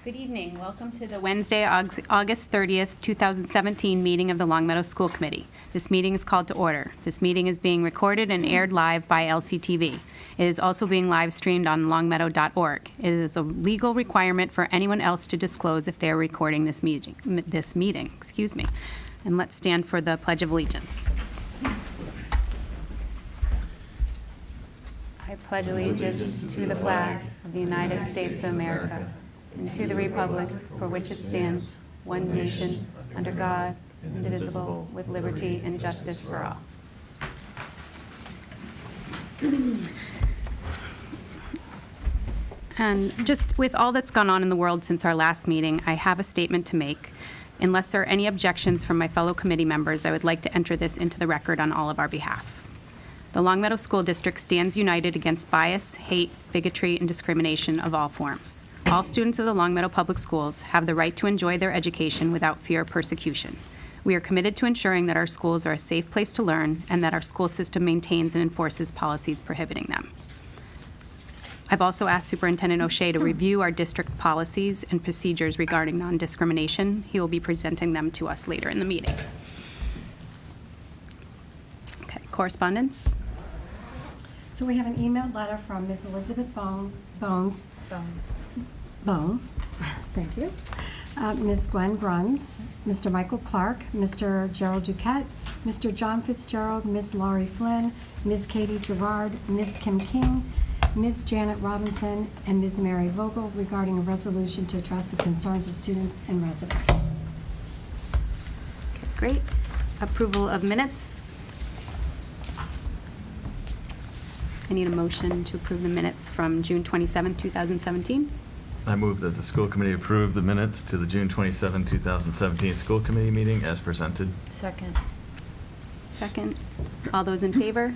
Good evening. Welcome to the Wednesday, August 30th, 2017 meeting of the Longmeadow School Committee. This meeting is called to order. This meeting is being recorded and aired live by LCTV. It is also being live streamed on longmeadow.org. It is a legal requirement for anyone else to disclose if they are recording this meeting. And let's stand for the Pledge of Allegiance. I pledge allegiance to the flag of the United States of America and to the republic for which it stands, one nation, under God, indivisible, with liberty and justice for all. And just with all that's gone on in the world since our last meeting, I have a statement to make. Unless there are any objections from my fellow committee members, I would like to enter this into the record on all of our behalf. The Longmeadow School District stands united against bias, hate, bigotry, and discrimination of all forms. All students of the Longmeadow Public Schools have the right to enjoy their education without fear of persecution. We are committed to ensuring that our schools are a safe place to learn and that our school system maintains and enforces policies prohibiting them. I've also asked Superintendent O'Shea to review our district policies and procedures regarding non-discrimination. He will be presenting them to us later in the meeting. Okay, correspondence. So we have an emailed letter from Ms. Elizabeth Bone, thank you, Ms. Gwen Bruns, Mr. Michael Clark, Mr. Gerald Duquette, Mr. John Fitzgerald, Ms. Laurie Flynn, Ms. Katie Gerard, Ms. Kim King, Ms. Janet Robinson, and Ms. Mary Vogel regarding a resolution to address the concerns of students and residents. Okay, great. Approval of minutes. I need a motion to approve the minutes from June 27, 2017. I move that the school committee approve the minutes to the June 27, 2017 school committee meeting as presented. Second. Second. All those in favor?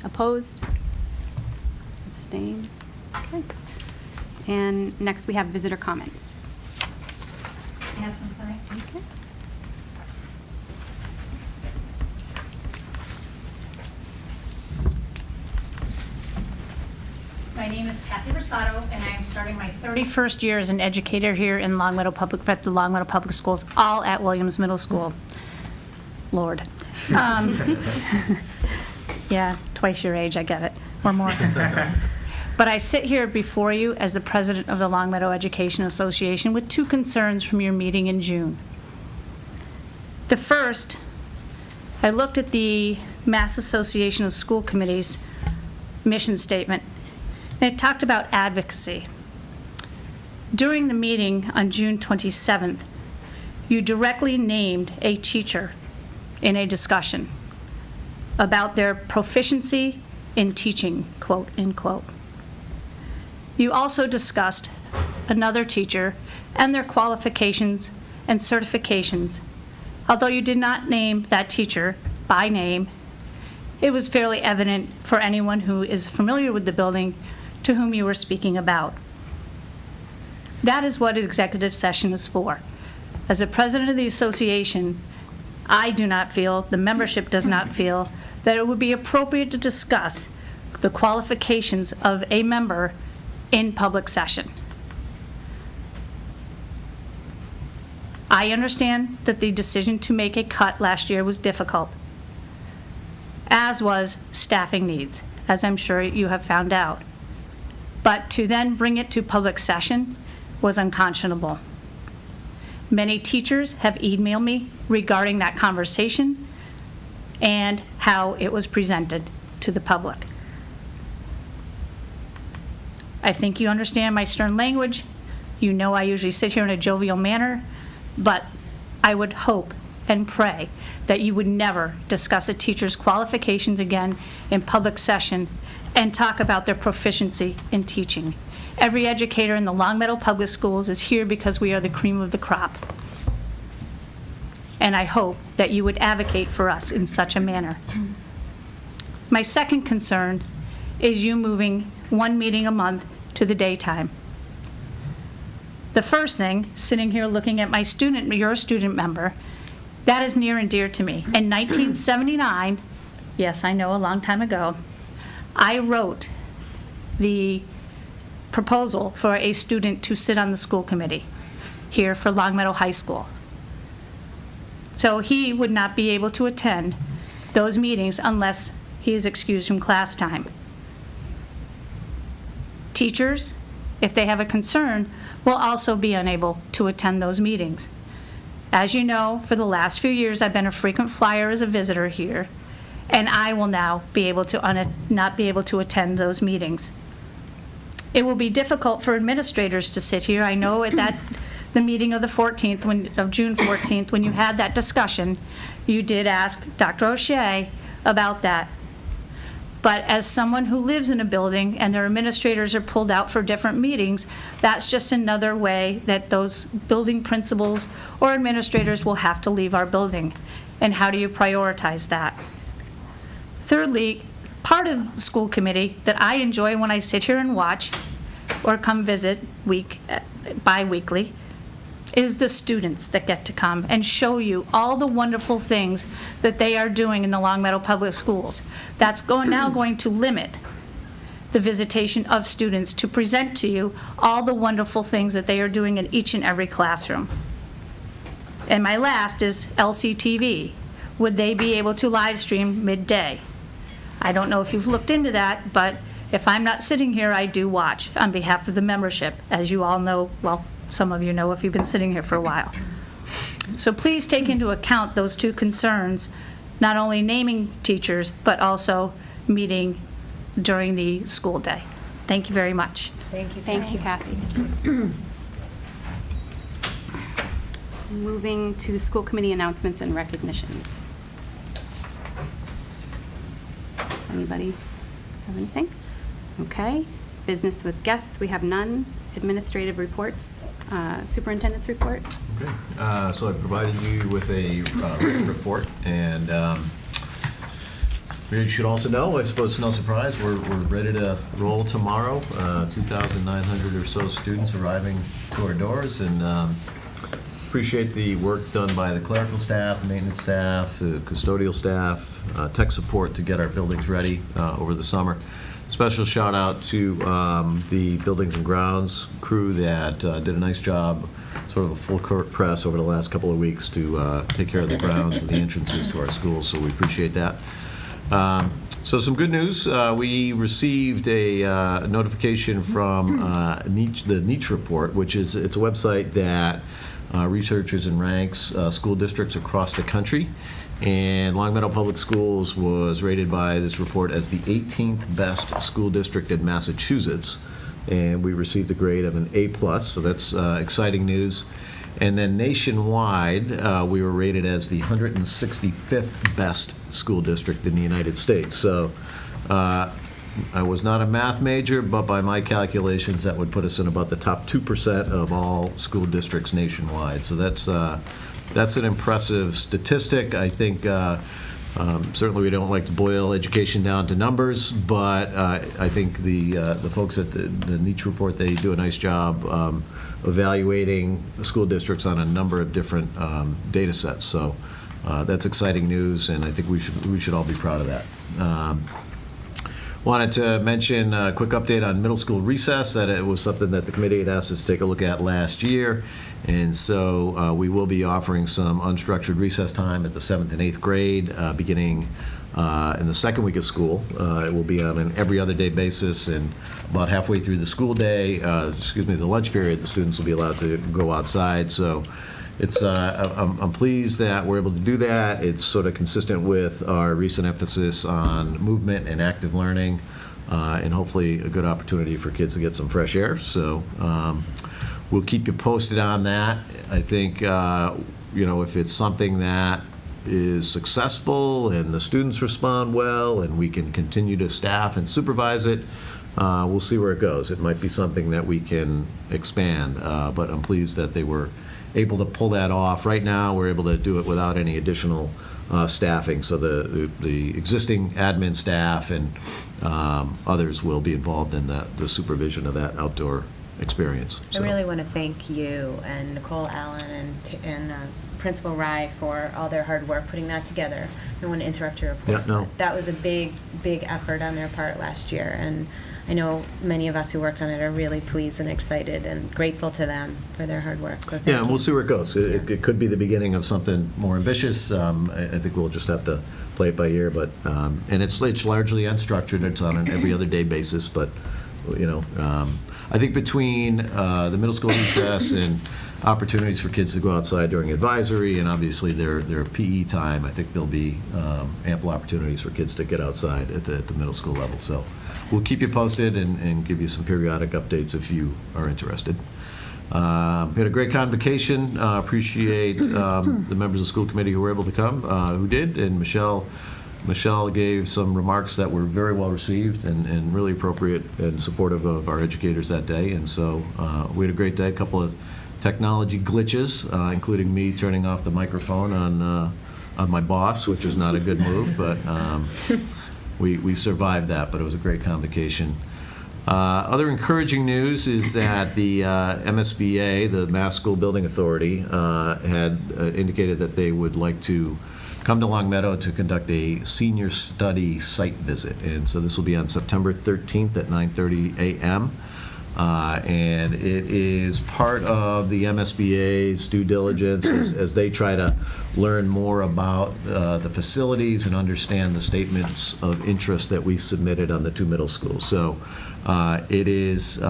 Opposed? Abstained? Okay. And next we have visitor comments. I have something. Okay. My name is Kathy Rosato, and I am starting my 31st year as an educator here in Longmeadow Public, at the Longmeadow Public Schools, all at Williams Middle School. Lord. Yeah, twice your age, I get it, or more. But I sit here before you as the president of the Longmeadow Education Association with two concerns from your meeting in June. The first, I looked at the Mass Association of School Committees mission statement, and it talked about advocacy. During the meeting on June 27th, you directly named a teacher in a discussion about their proficiency in teaching, quote, end quote. You also discussed another teacher and their qualifications and certifications. Although you did not name that teacher by name, it was fairly evident for anyone who is familiar with the building to whom you were speaking about. That is what executive session is for. As a president of the association, I do not feel, the membership does not feel, that it would be appropriate to discuss the qualifications of a member in public session. I understand that the decision to make a cut last year was difficult, as was staffing needs, as I'm sure you have found out. But to then bring it to public session was unconscionable. Many teachers have emailed me regarding that conversation and how it was presented to the public. I think you understand my stern language. You know I usually sit here in a jovial manner, but I would hope and pray that you would never discuss a teacher's qualifications again in public session and talk about their proficiency in teaching. Every educator in the Longmeadow Public Schools is here because we are the cream of the crop. And I hope that you would advocate for us in such a manner. My second concern is you moving one meeting a month to the daytime. The first thing, sitting here looking at my student, you're a student member, that is near and dear to me. In 1979, yes, I know, a long time ago, I wrote the proposal for a student to sit on the school committee here for Longmeadow High School. So he would not be able to attend those meetings unless he is excused from class time. Teachers, if they have a concern, will also be unable to attend those meetings. As you know, for the last few years, I've been a frequent flyer as a visitor here, and I will now be able to not be able to attend those meetings. It will be difficult for administrators to sit here. I know at the meeting of the 14th, of June 14th, when you had that discussion, you did ask Dr. O'Shea about that. But as someone who lives in a building and their administrators are pulled out for different meetings, that's just another way that those building principals or administrators will have to leave our building. And how do you prioritize that? Thirdly, part of the school committee that I enjoy when I sit here and watch or come visit bi-weekly is the students that get to come and show you all the wonderful things that they are doing in the Longmeadow Public Schools. That's now going to limit the visitation of students to present to you all the wonderful things that they are doing in each and every classroom. And my last is LCTV. Would they be able to live stream midday? I don't know if you've looked into that, but if I'm not sitting here, I do watch on behalf of the membership, as you all know, well, some of you know if you've been sitting here for a while. So please take into account those two concerns, not only naming teachers, but also meeting during the school day. Thank you very much. Thank you. Thank you, Kathy. Moving to school committee announcements and recognitions. Does anybody have anything? Okay. Business with guests, we have none. Administrative reports, superintendent's report. Okay, so I provided you with a written report, and you should also know, I suppose it's no surprise, we're ready to roll tomorrow. 2,900 or so students arriving to our doors, and appreciate the work done by the clerical staff, maintenance staff, the custodial staff, tech support to get our buildings ready over the summer. Special shout out to the Buildings and Grounds crew that did a nice job, sort of a full court press over the last couple of weeks to take care of the grounds and the entrances to our schools, so we appreciate that. So some good news, we received a notification from the Niche Report, which is, it's a website that researches and ranks school districts across the country. And Longmeadow Public Schools was rated by this report as the 18th best school district in Massachusetts. And we received a grade of an A+, so that's exciting news. And then nationwide, we were rated as the 165th best school district in the United States. So I was not a math major, but by my calculations, that would put us in about the top 2% of all school districts nationwide. So that's an impressive statistic. I think certainly we don't like to boil education down to numbers, but I think the folks at the Niche Report, they do a nice job evaluating school districts on a number of different data sets. So that's exciting news, and I think we should all be proud of that. Wanted to mention a quick update on middle school recess, that it was something that the committee had asked us to take a look at last year. And so we will be offering some unstructured recess time at the 7th and 8th grade beginning in the second week of school. It will be on an every other day basis, and about halfway through the school day, the lunch period, the students will be allowed to go outside. So it's I'm pleased that we're able to do that. It's sort of consistent with our recent emphasis on movement and active learning, and hopefully a good opportunity for kids to get some fresh air. So we'll keep you posted on that. I think if it's something that is successful and the students respond well and we can continue to staff and supervise it, we'll see where it goes. It might be something that we can expand, but I'm pleased that they were able to pull that off. Right now, we're able to do it without any additional staffing, so the existing admin staff and others will be involved in the supervision of that outdoor experience. I really want to thank you and Nicole Allen and Principal Rye for all their hard work putting that together. I don't want to interrupt your report. Yeah, no. That was a big effort on their part last year, and I know many of us who worked on it are really pleased and excited and grateful to them for their hard work. So thank Yeah, and you. we'll see where it goes. It could be the beginning of something more ambitious. I think we'll just have to play it by ear, but, and it's largely unstructured. It's on an every other day basis, but, I think between the middle school recess and opportunities for kids to go outside during advisory and obviously their PE time, I think there'll be ample opportunities for kids to get outside at the middle school level. So we'll keep you posted and give you some periodic updates if you are interested. We had a great convocation. Appreciate the members of the school committee who were able to come, who did, and Michelle gave some remarks that were very well received and really appropriate and supportive of our educators that day. And so we had a great day. A couple of technology glitches, including me turning off the microphone on my boss, which is not a good move, but we survived that. But it was a great convocation. Other encouraging news is that the MSBA, the Mass School Building Authority, had indicated that they would like to come to Longmeadow to conduct a senior study site visit. And so this will be on September 13th at 9:30 a.m. And it is part of the MSBA's due diligence as they try to learn more about the facilities and understand the statements of interest that we submitted on the two middle schools. So it is,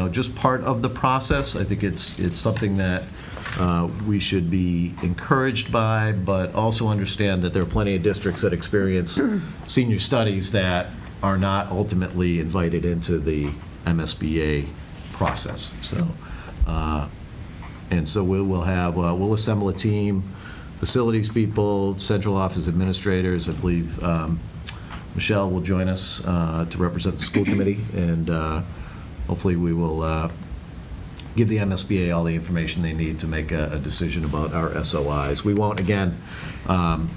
just part of the process. I think it's something that we should be encouraged by, but also understand that there are plenty of districts that experience senior studies that are not ultimately invited into the MSBA process. So, and so we'll assemble a team, facilities people, central office administrators. I believe Michelle will join us to represent the school committee, and hopefully we will give the MSBA all the information they need to make a decision about our SOIs. We won't, again, in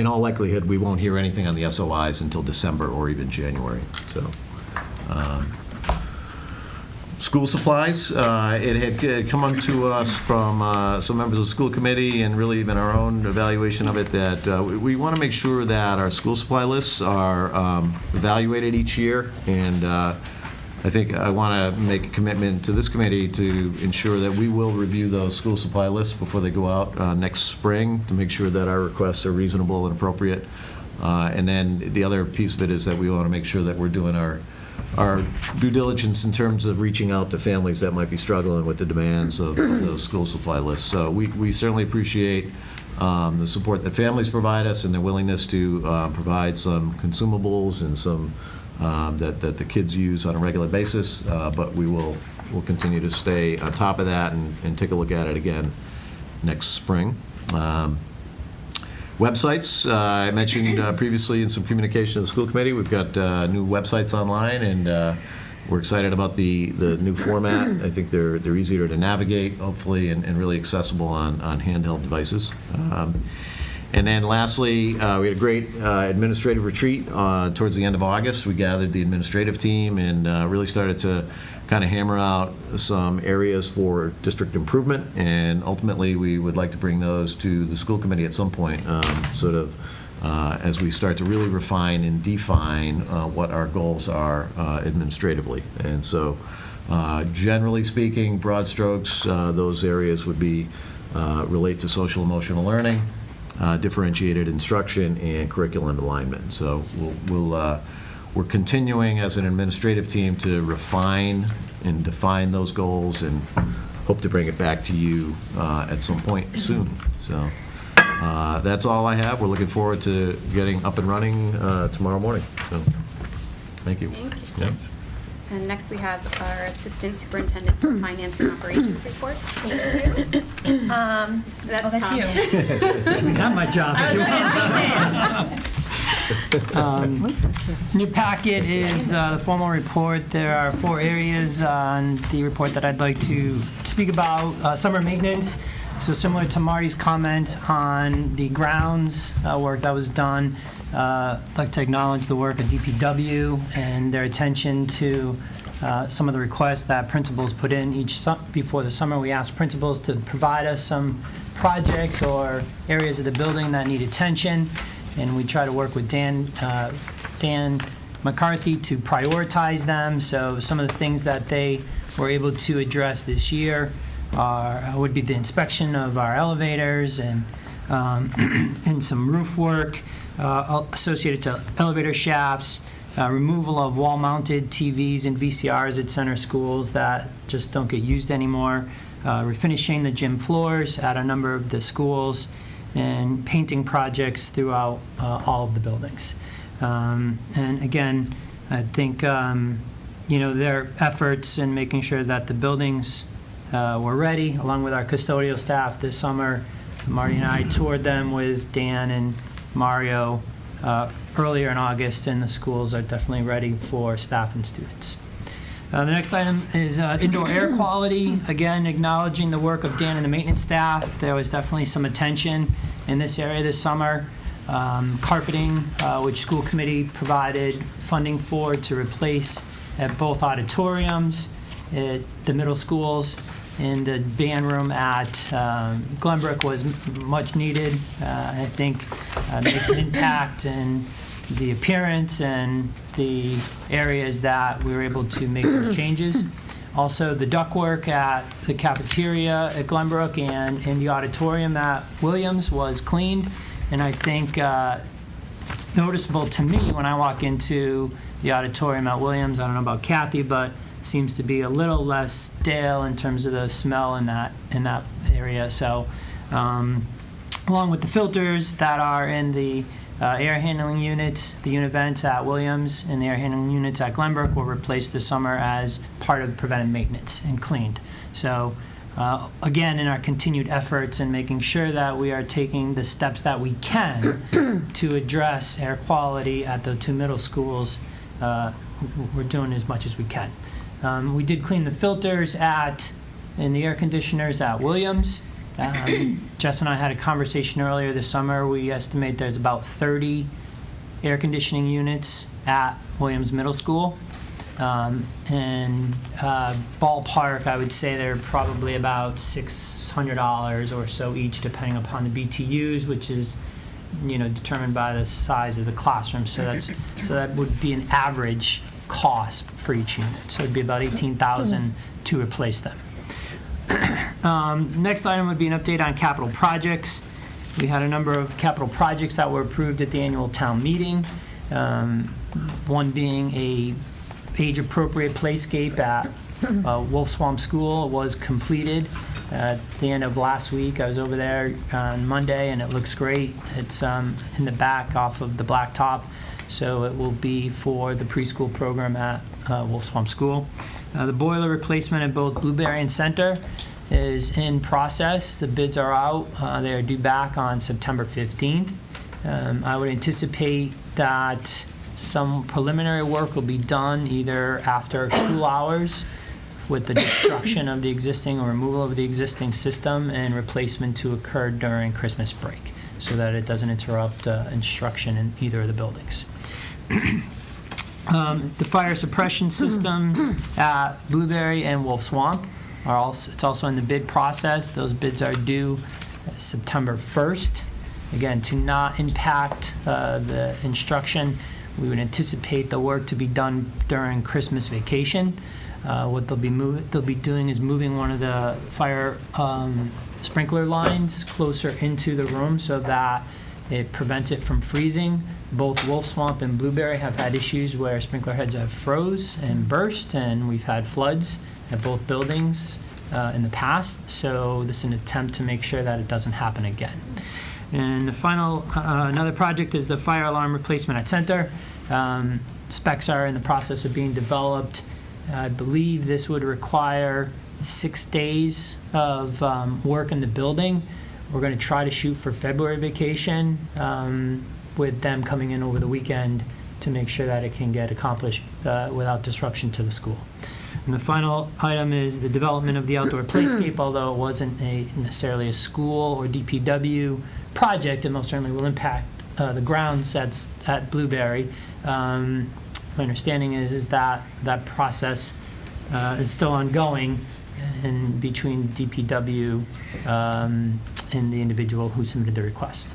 all likelihood, we won't hear anything on the SOIs until December or even January. So, school supplies, it had come up to us from some members of the school committee and really even our own evaluation of it that we want to make sure that our school supply lists are evaluated each year, and I think I want to make a commitment to this committee to ensure that we will review those school supply lists before they go out next spring to make sure that our requests are reasonable and appropriate. And then the other piece of it is that we want to make sure that we're doing our due diligence in terms of reaching out to families that might be struggling with the demands of those school supply lists. So we certainly appreciate the support that families provide us and their willingness to provide some consumables and some that the kids use on a regular basis, but we'll continue to stay on top of that and take a look at it again next spring. Websites, I mentioned previously in some communication to the school committee, we've got new websites online, and we're excited about the new format. I think they're easier to navigate, hopefully, and really accessible on handheld devices. And then lastly, we had a great administrative retreat towards the end of August. We gathered the administrative team and really started to kind of hammer out some areas for district improvement, and ultimately we would like to bring those to the school committee at some point, as we start to really refine and define what our goals are administratively. And so generally speaking, broad strokes, those areas would be relate to social emotional learning, differentiated instruction, and curriculum alignment. So we're continuing as an administrative team to refine and define those goals and hope to bring it back to you at some point soon. So that's all I have. We're looking forward to getting up and running tomorrow morning. So thank you. Thank you. Thanks. And next we have our Assistant Superintendent for Finance and Operations report. Thank you. That's that's Tom. you. Not my job. New packet is the formal report. There are 4 areas on the report that I'd like to speak about. Summer maintenance. So similar to Marty's comment on the grounds work that was done, I'd like to acknowledge the work of DPW and their attention to some of the requests that principals put in before the summer. We asked principals to provide us some projects or areas of the building that need attention, and we try to work with Dan McCarthy to prioritize them. So some of the things that they were able to address this year would be the inspection of our elevators and some roof work associated to elevator shafts, removal of wall-mounted TVs and VCRs at center schools that just don't get used anymore, refinishing the gym floors at a number of the schools, and painting projects throughout all of the buildings. And again, I think, their efforts in making sure that the buildings were ready, along with our custodial staff this summer. Marty and I toured them with Dan and Mario earlier in August, and the schools are definitely ready for staff and students. The next item is indoor air quality. Again, acknowledging the work of Dan and the maintenance staff. There was definitely some attention in this area this summer. Carpeting, which school committee provided funding for to replace at both auditoriums, at the middle schools, and the band room at Glenbrook was much needed. I think makes an impact in the appearance and the areas that we were able to make those changes. Also, the ductwork at the cafeteria at Glenbrook and in the auditorium at Williams was cleaned. And I think it's noticeable to me when I walk into the auditorium at Williams. I don't know about Kathy, but seems to be a little less stale in terms of the smell in that area. So, along with the filters that are in the air handling units, the unit vents at Williams and the air handling units at Glenbrook were replaced this summer as part of preventive maintenance and cleaned. So, again, in our continued efforts in making sure that we are taking the steps that we can to address air quality at the two middle schools, we're doing as much as we can. We did clean the filters in the air conditioners at Williams. Jess and I had a conversation earlier this summer. We estimate there's about 30 air conditioning units at Williams Middle School. And ballpark, I would say they're probably about $600 or so each, depending upon the BTUs, which is determined by the size of the classroom. So that would be an average cost for each unit. So it'd be about $18,000 to replace them. Next item would be an update on capital projects. We had a number of capital projects that were approved at the annual town meeting. One being a age-appropriate playscape at Wolf Swamp School was completed at the end of last week. I was over there on Monday, and it looks great. It's in the back off of the blacktop, so it will be for the preschool program at Wolf Swamp School. The boiler replacement at both Blueberry and Center is in process. The bids are out. They are due back on September 15th. I would anticipate that some preliminary work will be done either after school hours with the destruction of the existing or removal of the existing system and replacement to occur during Christmas break so that it doesn't interrupt instruction in either of the buildings. The fire suppression system at Blueberry and Wolf Swamp it's also in the bid process. Those bids are due September 1st. Again, to not impact the instruction, we would anticipate the work to be done during Christmas vacation. What they'll be doing is moving one of the fire sprinkler lines closer into the room so that it prevents it from freezing. Both Wolf Swamp and Blueberry have had issues where sprinkler heads have froze and burst, and we've had floods at both buildings in the past. So this is an attempt to make sure that it doesn't happen again. And the final, another project is the fire alarm replacement at Center. Specs are in the process of being developed. I believe this would require 6 days of work in the building. We're going to try to shoot for February vacation with them coming in over the weekend to make sure that it can get accomplished without disruption to the school. And the final item is the development of the outdoor playscape. Although it wasn't necessarily a school or DPW project, it most certainly will impact the grounds at Blueberry. My understanding is that process is still ongoing in between DPW and the individual who submitted the request.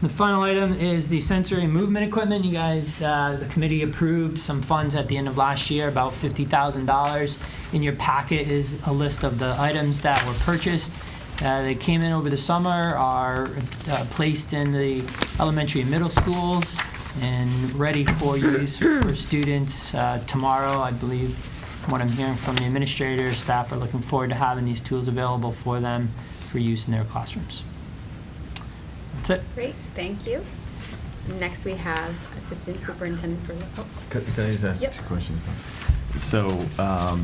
The final item is the sensory movement equipment. You guys, the committee approved some funds at the end of last year, about $50,000. In your packet is a list of the items that were purchased. They came in over the summer, are placed in the elementary and middle schools, and ready for use for students tomorrow. I believe what I'm hearing from the administrators, staff are looking forward to having these tools available for them for use in their classrooms. That's it. Great, thank you. Next, we have Assistant Superintendent for, Can I just ask Yep. 2 questions? So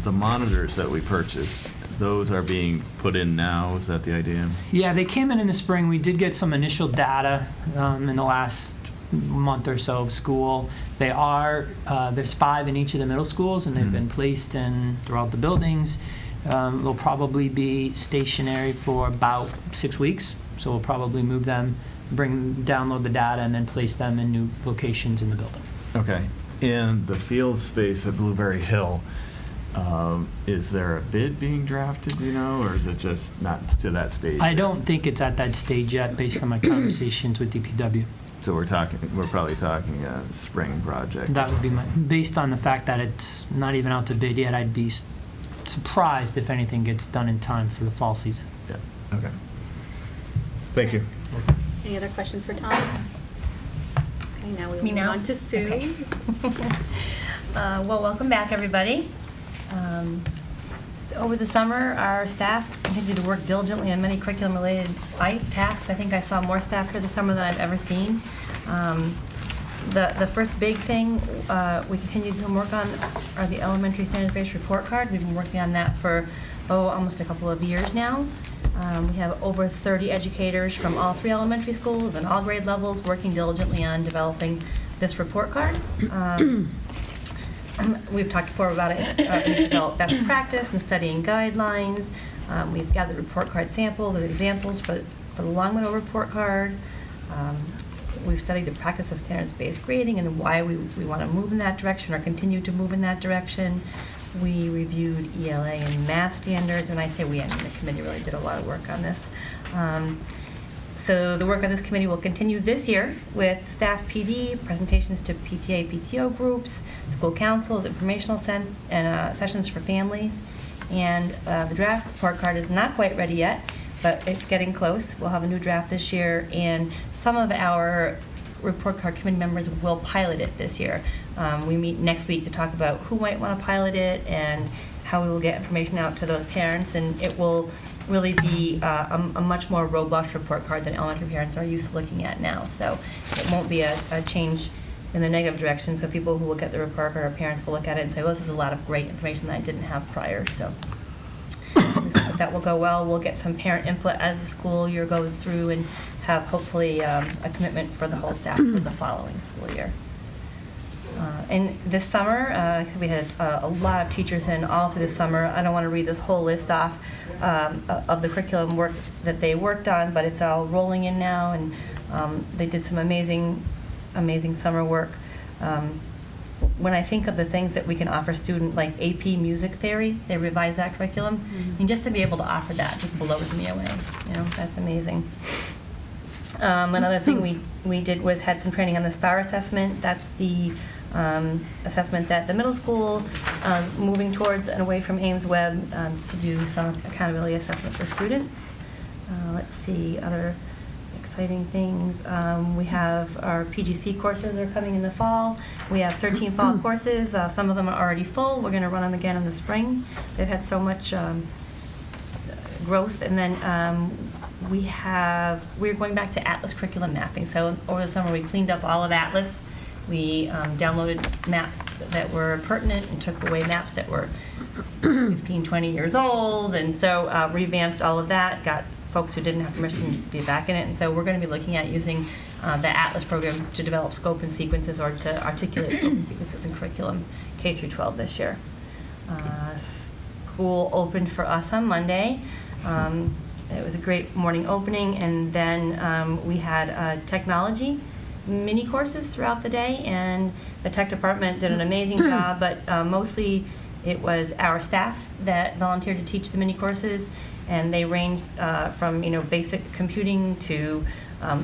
the monitors that we purchased, those are being put in now, is that the idea? Yeah, they came in the spring. We did get some initial data in the last month or so of school. They are, there's 5 in each of the middle schools, and they've been placed in throughout the buildings. They'll probably be stationary for about 6 weeks, so we'll probably move them, download the data, and then place them in new locations in the building. Okay. In the field space at Blueberry Hill, is there a bid being drafted, do you know, or is it just not to that stage? I don't think it's at that stage yet, based on my conversations with DPW. So we're probably talking a spring project. That would be based on the fact that it's not even out to bid yet. I'd be surprised if anything gets done in time for the fall season. Yeah, okay. Thank you. any other questions for Tom? Okay, now we will Me move now? on to Sue. Okay. Well, welcome back, everybody. So over the summer, our staff continued to work diligently on many curriculum-related tasks. I think I saw more staff here this summer than I've ever seen. The first big thing we continued to work on are the elementary standards-based report card. We've been working on that for, almost a couple of years now. We have over 30 educators from all 3 elementary schools and all grade levels working diligently on developing this report card. We've talked before about it. We've developed best practice and studying guidelines. We've gathered report card samples and examples for the Longmeadow report card. We've studied the practice of standards-based grading and why we want to move in that direction or continue to move in that direction. We reviewed ELA and math standards, and I say we, I mean the committee really did a lot of work on this. So the work on this committee will continue this year with staff PD, presentations to PTA, PTO groups, school councils, informational sessions for families. And the draft report card is not quite ready yet, but it's getting close. We'll have a new draft this year, and some of our report card committee members will pilot it this year. We meet next week to talk about who might want to pilot it and how we will get information out to those parents, and it will really be a much more robust report card than elementary parents are used to looking at now. So it won't be a change in the negative direction, so people who look at the report card or parents will look at it and say, well, this is a lot of great information that I didn't have prior. So that will go well. We'll get some parent input as the school year goes through and have hopefully a commitment for the whole staff for the following school year. And this summer, we had a lot of teachers in all through the summer. I don't want to read this whole list off of the curriculum work that they worked on, but it's all rolling in now, and they did some amazing summer work. When I think of the things that we can offer students, like AP Music Theory, they revised that curriculum, and just to be able to offer that just blows me away. You know, that's amazing. Another thing we did was had some training on the STAR assessment. That's the assessment that the middle school moving towards and away from Ames Webb to do some accountability assessment for students. Let's see, other exciting things. We have our PGC courses are coming in the fall. We have 13 fall courses. Some of them are already full. We're going to run them again in the spring. They've had so much growth. And then we're going back to Atlas curriculum mapping. So over the summer we cleaned up all of Atlas. We downloaded maps that were pertinent and took away maps that were 15, 20 years old, and so revamped all of that, got folks who didn't have permission to be back in it, and so we're going to be looking at using the Atlas program to develop scope and sequences or to articulate scope and sequences in curriculum K through 12 this year. School opened for us on Monday. It was a great morning opening, and then we had technology mini courses throughout the day, and the tech department did an amazing job, but mostly it was our staff that volunteered to teach the mini courses, and they ranged from basic computing to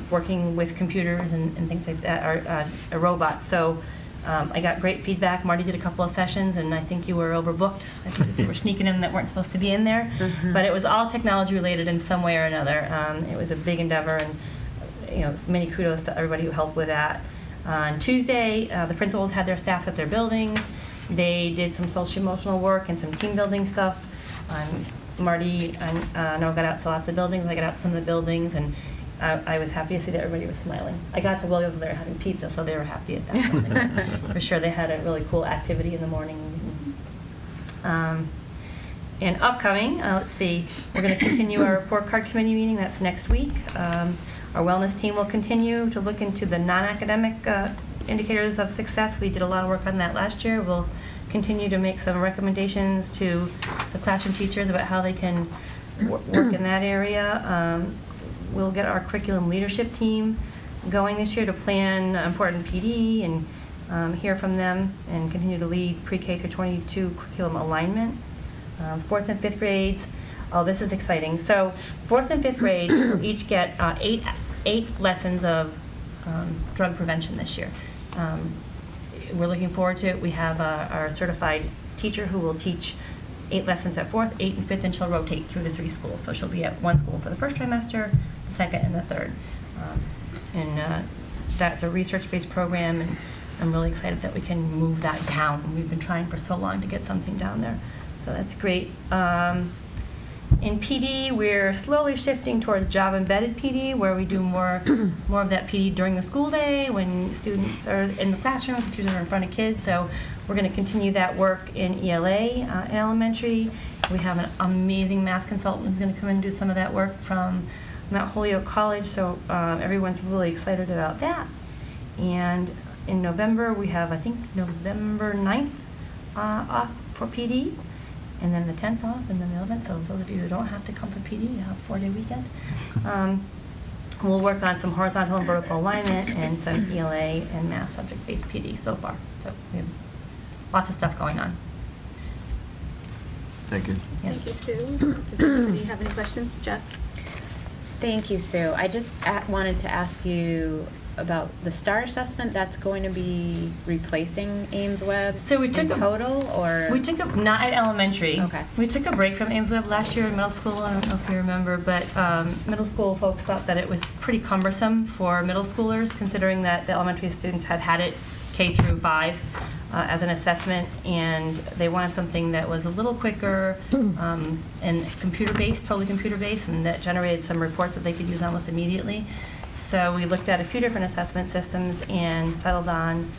working with computers and things like that, or a robot. So I got great feedback. Marty did a couple of sessions, and I think you were overbooked. I think you were sneaking in that weren't supposed to be in there. But it was all technology related in some way or another. It was a big endeavor, and many kudos to everybody who helped with that. On Tuesday, the principals had their staffs at their buildings. They did some social emotional work and some team building stuff. Marty, I know, got out to lots of buildings. I got out to some of the buildings, and I was happy to see that everybody was smiling. I got to Williams when they were having pizza, so they were happy at that building. For sure, they had a really cool activity in the morning. And upcoming, let's see, we're going to continue our report card committee meeting. That's next week. Our wellness team will continue to look into the non-academic indicators of success. We did a lot of work on that last year. We'll continue to make some recommendations to the classroom teachers about how they can work in that area. We'll get our curriculum leadership team going this year to plan important PD and hear from them and continue to lead pre-K through 22 curriculum alignment. 4th and 5th grades, oh, this is exciting. So 4th and 5th grades will each get 8 lessons of drug prevention this year. We're looking forward to it. We have our certified teacher who will teach 8 lessons at 4th, 8 and 5th, and she'll rotate through the 3 schools. So she'll be at one school for the first trimester, the second, and the third. That's a research-based program, and I'm really excited that we can move that down. We've been trying for so long to get something down there. So that's great. In PD, we're slowly shifting towards job-embedded PD, where we do more of that PD during the school day when students are in the classrooms, computers are in front of kids. So we're going to continue that work in ELA in elementary. We have an amazing math consultant who's going to come in and do some of that work from Mount Holyoke College. So everyone's really excited about that. And in November, we have, I think, November 9th off for PD. And then the 10th off, and then the 11th. So those of you who don't have to come for PD, you have a 4-day weekend. We'll work on some horizontal and vertical alignment and some ELA and math subject-based PD so far. So we have lots of stuff going on. Thank you. Yeah. Thank you, Sue. Does anybody have any questions? Jess? Thank you, Sue. I just wanted to ask you about the STAR assessment. That's going to be replacing Ames Web So we took in total, or? We took not at elementary. Okay. We took a break from Ames Web last year in middle school. I don't know if you remember, but middle school folks thought that it was pretty cumbersome for middle schoolers, considering that the elementary students had it K through 5 as an assessment, and they wanted something that was a little quicker and computer-based, totally computer-based, and that generated some reports that they could use almost immediately. So we looked at a few different assessment systems and settled on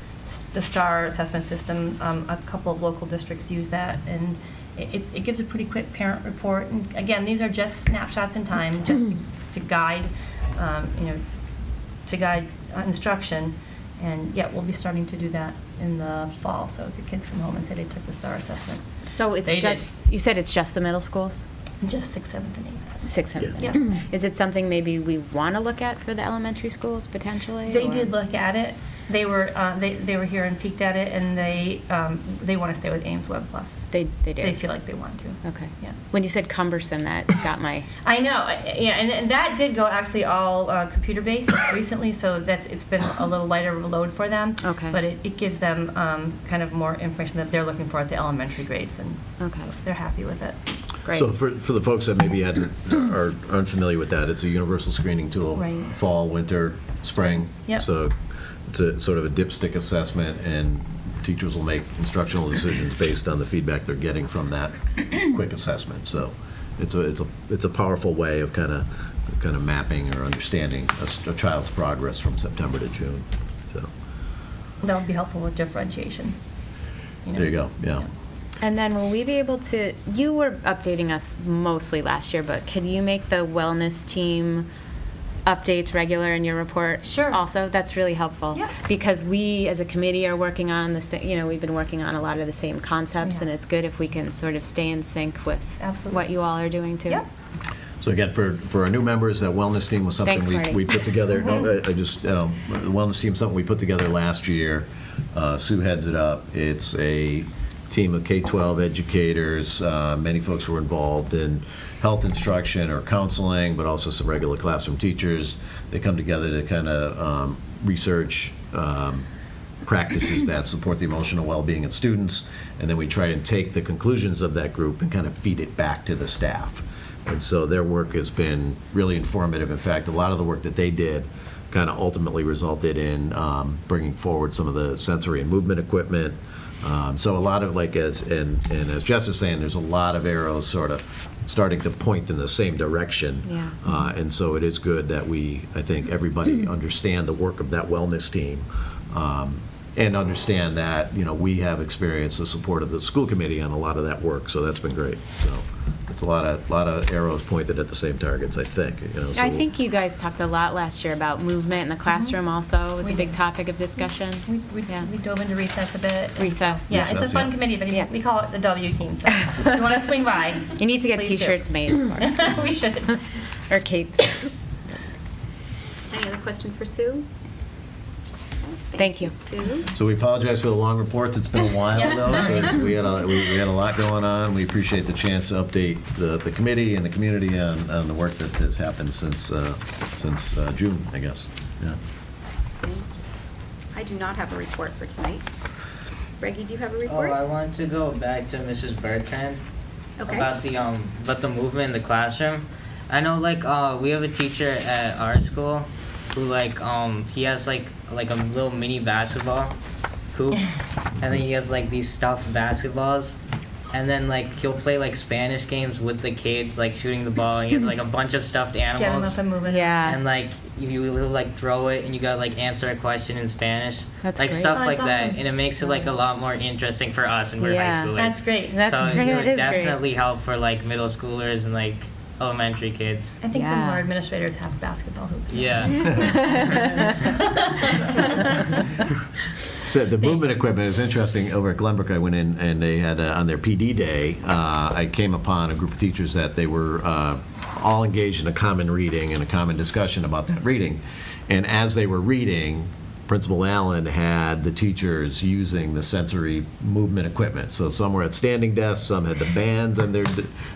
the STAR assessment system. A couple of local districts use that, and it gives a pretty quick parent report. And again, these are just snapshots in time, just to guide, instruction. And yeah, we'll be starting to do that in the fall. So if your kids come home and say they took the STAR assessment. So it's you said it's just the middle schools? Just 6th, 7th, and 8th. 6th, 7th, Yeah. and 8th. Is it something maybe we want to look at for the elementary schools potentially? They or? did look at it. They were here and peeked at it, and they want to stay with Ames Web Plus. They do? They feel like they want to. Okay. Yeah. When you said cumbersome, that got my... I know, yeah, and that did go actually all computer-based recently, so it's been a little lighter of a load for them. Okay. But it gives them kind of more information that they're looking for at the elementary grades, and Okay. so they're happy with it. Great. So for the folks that maybe are unfamiliar with that, it's a universal screening tool. Right. Fall, winter, spring. Yep. So it's a sort of a dipstick assessment, and teachers will make instructional decisions based on the feedback they're getting from that quick assessment. So it's a powerful way of kind of mapping or understanding a child's progress from September to June. So That would be helpful with differentiation. there you go. Yeah. And then will we be able to, you were updating us mostly last year, but can you make the wellness team updates regular in your report? Sure. Also, that's really helpful. Yeah. Because we as a committee are working on we've been working on a lot of the same concepts, Yeah. and it's good if we can sort of stay in sync with Absolutely. what you all are doing too. Yep. So again, for our new members, that wellness team was something Thanks, Marty. we put together. The wellness team is something we put together last year. Sue heads it up. It's a team of K-12 educators, many folks who were involved in health instruction or counseling, but also some regular classroom teachers. They come together to kind of research practices that support the emotional well-being of students, and then we try and take the conclusions of that group and kind of feed it back to the staff. And so their work has been really informative. In fact, a lot of the work that they did kind of ultimately resulted in bringing forward some of the sensory and movement equipment. So a lot of, like, as Jess is saying, there's a lot of arrows sort of starting to point in the same direction. Yeah. And so it is good that I think everybody understand the work of that wellness team, and understand that, we have experienced the support of the school committee on a lot of that work, so that's been great. So it's a lot of arrows pointed at the same targets, I think. I think you guys talked a lot last year about movement in the classroom also. It was a We big did. topic of discussion. Yeah. We dove into recess a bit. Recess. Yeah, it's a Recess, fun yeah. committee, but Yeah. we call it the W team, so if you want to swing by. You need to get please do. T-shirts made for it. We should. Or capes. Any other questions for Sue? Thank you. Sue? So we apologize for the long reports. It's been a while, Yeah. though, so we had a lot going on. We appreciate the chance to update the committee and the community on the work that has happened since June, I guess. Yeah. Thank you. I do not have a report for tonight. Reggie, do you have a Oh, report? I want to go back to Mrs. Bertrand Okay. about the movement in the classroom. I know, like, we have a teacher at our school who, like, he has like a little mini basketball hoop, and then he has like these stuffed basketballs, and then like he'll play like Spanish games with the kids, like shooting the ball, and he has like a bunch of stuffed Get them animals. up and moving. Yeah. And like you will like throw it, and you gotta like answer a question in Spanish, That's like great. stuff Oh, like that's that, awesome. and it makes it like a lot more interesting for us, and we're Yeah. high schoolers. That's great. That's so great. it It would is great. definitely help for like middle schoolers and like elementary kids. I think some of Yeah. our administrators have basketball hoops. Yeah. So the movement equipment is interesting. Over at Glenbrook, I went in and they had, on their PD day, I came upon a group of teachers that they were all engaged in a common reading and a common discussion about that reading. And as they were reading, Principal Allen had the teachers using the sensory movement equipment. So some were at standing desks, some had the bands, and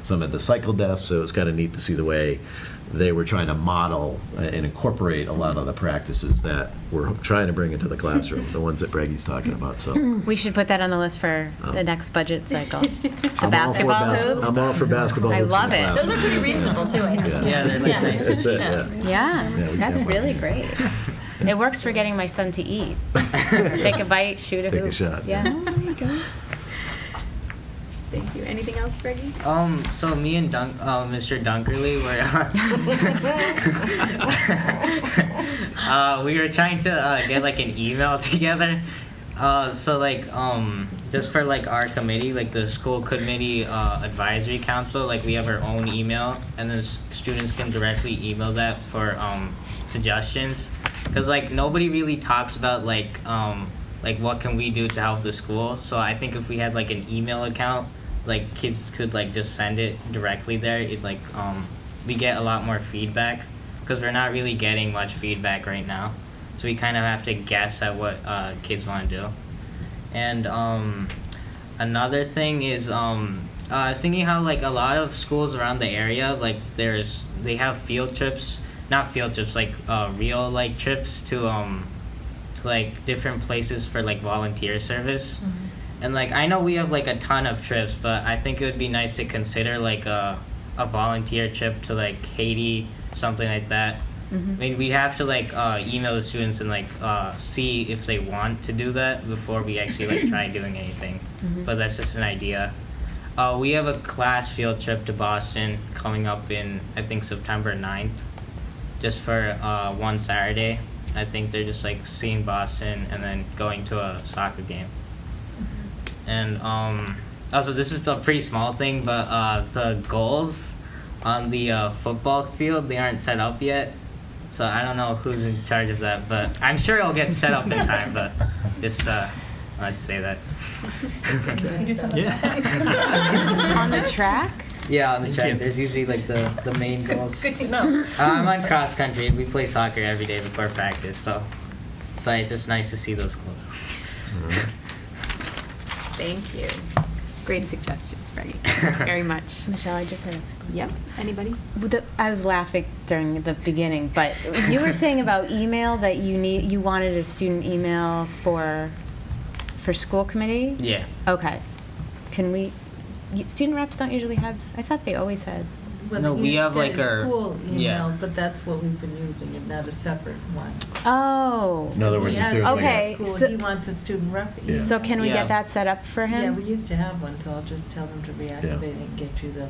some had the cycle desks. So it was kind of neat to see the way they were trying to model and incorporate a lot of the practices that we're trying to bring into the classroom, the ones that Bragy's talking about. So We should put that on the list for the next budget cycle. The I'm all for basketball bas- hoops. I'm all for basketball I hoops in love the it. Those are classroom. pretty reasonable too, I have to. Yeah, they're like nice. That's it, yeah. Yeah, Yeah, we that's can. really great. It works for getting my son to eat. Take a bite, shoot a Take a hoop. shot. Yeah. Thank you. Anything else, Reggie? So me and Mr. Dunkerley were we were trying to get like an email together. So like just for like our committee, like the school committee advisory council, like we have our own email, and then students can directly email that for suggestions. Because like nobody really talks about like what can we do to help the school. So I think if we had like an email account, like kids could like just send it directly there. It like we get a lot more feedback because we're not really getting much feedback right now. So we kind of have to guess at what kids want to do. And another thing is I was thinking how like a lot of schools around the area, like they have field trips, not field trips, like real like trips to like different places for like volunteer service. And like I know we have like a ton of trips, but I think it would be nice to consider like a volunteer trip to like Haiti, something like that. I mean, we'd have to like email the students and like see if they want to do that before we actually like try doing anything. But that's just an idea. We have a class field trip to Boston coming up in I think September 9th, just for one Saturday. I think they're just like seeing Boston and then going to a soccer game. And also this is a pretty small thing, but the goals on the football field, they aren't set up yet. So I don't know who's in charge of that, but I'm sure it'll get set up in time, but just let's say that. You do something about that. On the track? Yeah, on the track, there's usually like the main goals. Good to know. I'm on cross country. We play soccer every day before practice, so it's just nice to see those goals. Thank you. Great suggestions, Peggy. Very much. Michelle, I just had a Yep. Anybody? I was laughing during the beginning, but you were saying about email that you wanted a student email for school committee? Yeah. Okay. Can we, student reps don't usually have, I thought they always had. Well, No, they we used have, a like, our- school yeah. email, but that's what we've been using, and not a separate one. Oh. In other words, if there's like Okay, a, School, so- he wants a student rep. Yeah. So can we Yeah. get that set up for Yeah, him? we used to have one, so I'll just tell them to reactivate it and get you the.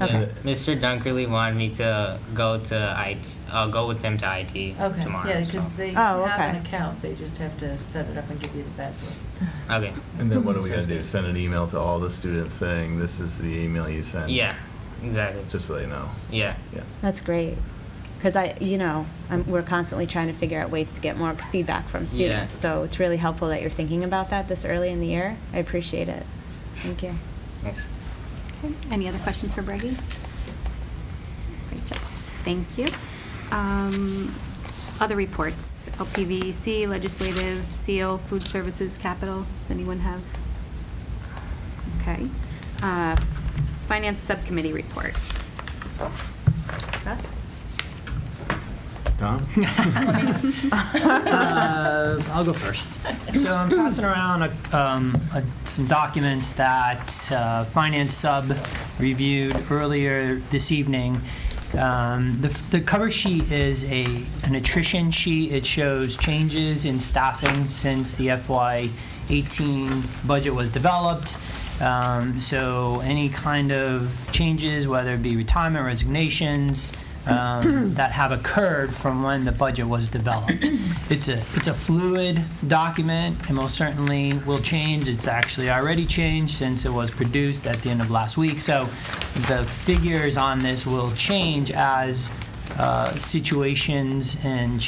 Okay. Mr. Dunkerley wanted me to go to IT. I'll go with him to IT Okay, tomorrow. yeah, because so. they Oh, have an okay. account, they just have to set it up and give you the password. Okay. And then what are we gonna Sounds do? good. Send an email to all the students saying, this is the email you sent? Yeah. Exactly. Just so they know. Yeah. Yeah. That's great. Because we're constantly trying to figure out ways to get more feedback from students. Yeah. So it's really helpful that you're thinking about that this early in the year. I appreciate it. Thank you. Thanks. Okay. Any other questions for Breggy? Great job. Thank you. Other reports, LPVEC, Legislative, SEAL, Food Services, Capital. Does anyone have? Okay. Finance Subcommittee report. Russ? Tom? I'll go first. So I'm passing around some documents that Finance Sub reviewed earlier this evening. The cover sheet is an attrition sheet. It shows changes in staffing since the FY18 budget was developed. So any kind of changes, whether it be retirement, resignations, that have occurred from when the budget was developed. It's a fluid document. It most certainly will change. It's actually already changed since it was produced at the end of last week. So the figures on this will change as situations and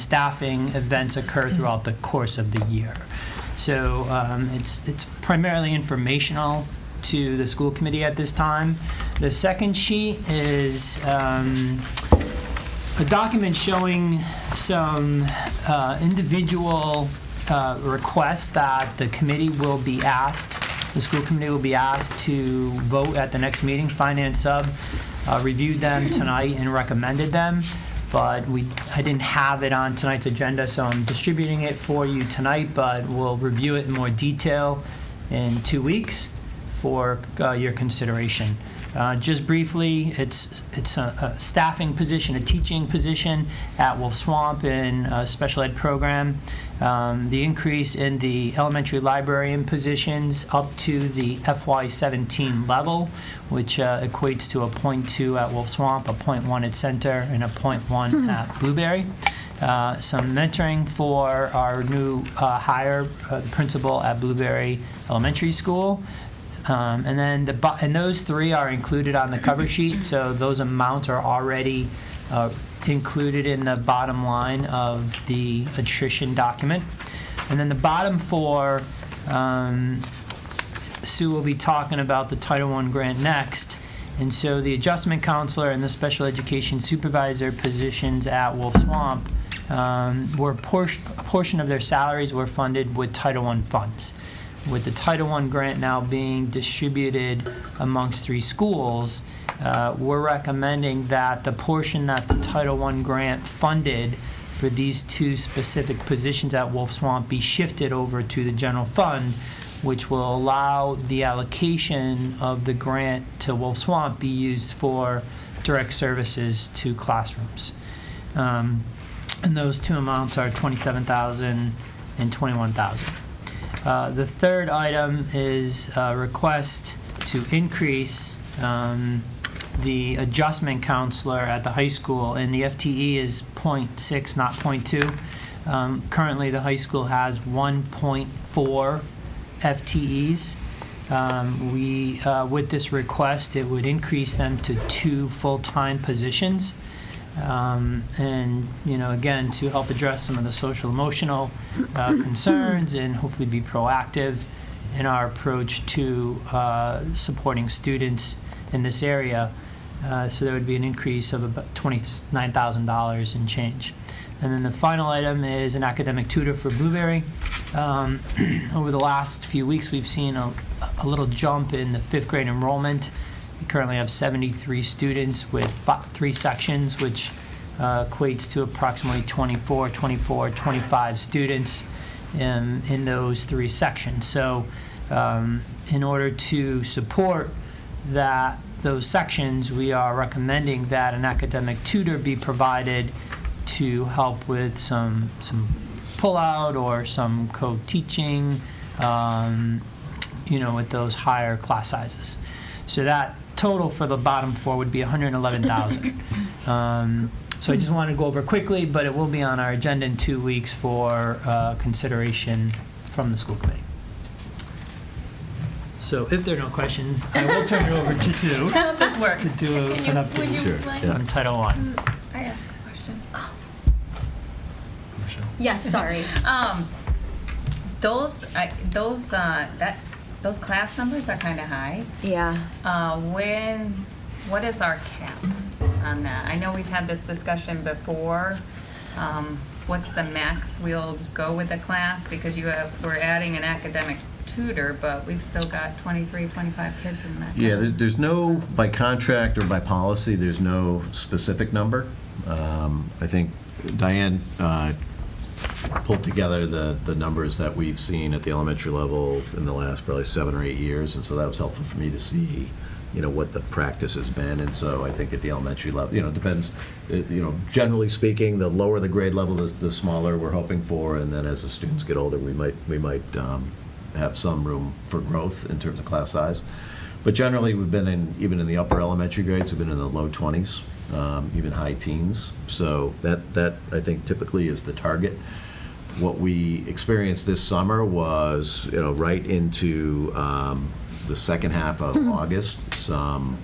staffing events occur throughout the course of the year. So it's primarily informational to the school committee at this time. The second sheet is a document showing some individual requests that the committee will be asked, the school committee will be asked to vote at the next meeting. Finance Sub reviewed them tonight and recommended them, but I didn't have it on tonight's agenda, so I'm distributing it for you tonight, but we'll review it in more detail in 2 weeks for your consideration. Just briefly, it's a staffing position, a teaching position at Wolf Swamp in a special ed program. The increase in the elementary librarian positions up to the FY17 level, which equates to a .2 at Wolf Swamp, a .1 at Center, and a .1 at Blueberry. Some mentoring for our new hire, principal at Blueberry Elementary School. And then and those three are included on the cover sheet, so those amounts are already included in the bottom line of the attrition document. And then the bottom four, Sue will be talking about the Title I grant next. And so the adjustment counselor and the special education supervisor positions at Wolf Swamp a portion of their salaries were funded with Title I funds. With the Title I grant now being distributed amongst 3 schools, we're recommending that the portion that the Title I grant funded for these 2 specific positions at Wolf Swamp be shifted over to the general fund, which will allow the allocation of the grant to Wolf Swamp be used for direct services to classrooms. And those 2 amounts are $27,000 and $21,000. The third item is a request to increase the adjustment counselor at the high school, and the FTE is 0.6, not 0.2. Currently, the high school has 1.4 FTEs. With this request, it would increase them to 2 full-time positions. And, again, to help address some of the social emotional concerns and hopefully be proactive in our approach to supporting students in this area. So there would be an increase of about $29,000 and change. And then the final item is an academic tutor for Blueberry. Over the last few weeks, we've seen a little jump in the 5th grade enrollment. We currently have 73 students with 3 sections, which equates to approximately 25 students in those 3 sections. So in order to support those sections, we are recommending that an academic tutor be provided to help with some pull-out or some co-teaching, with those higher class sizes. So that total for the bottom 4 would be $111,000. So I just wanted to go over quickly, but it will be on our agenda in 2 weeks for consideration from the school committee. So if there are no questions, I will turn it over to Sue This works. to do an update on Title I. I ask a question? Yes, sorry. Those class numbers are kind of high. Yeah. What is our cap on that? I know we've had this discussion before. What's the max we'll go with the class? Because we're adding an academic tutor, but we've still got 23, 25 kids in that. Yeah, there's no, by contract or by policy, there's no specific number. I think Diane pulled together the numbers that we've seen at the elementary level in the last probably 7 or 8 years, and so that was helpful for me to see, what the practice has been. And so I think at the elementary level, it depends, generally speaking, the lower the grade level, the smaller we're hoping for, and then as the students get older, we might have some room for growth in terms of class size. But generally, we've been even in the upper elementary grades, we've been in the low 20s, even high teens. So that I think typically is the target. What we experienced this summer was, right into the second half of August, some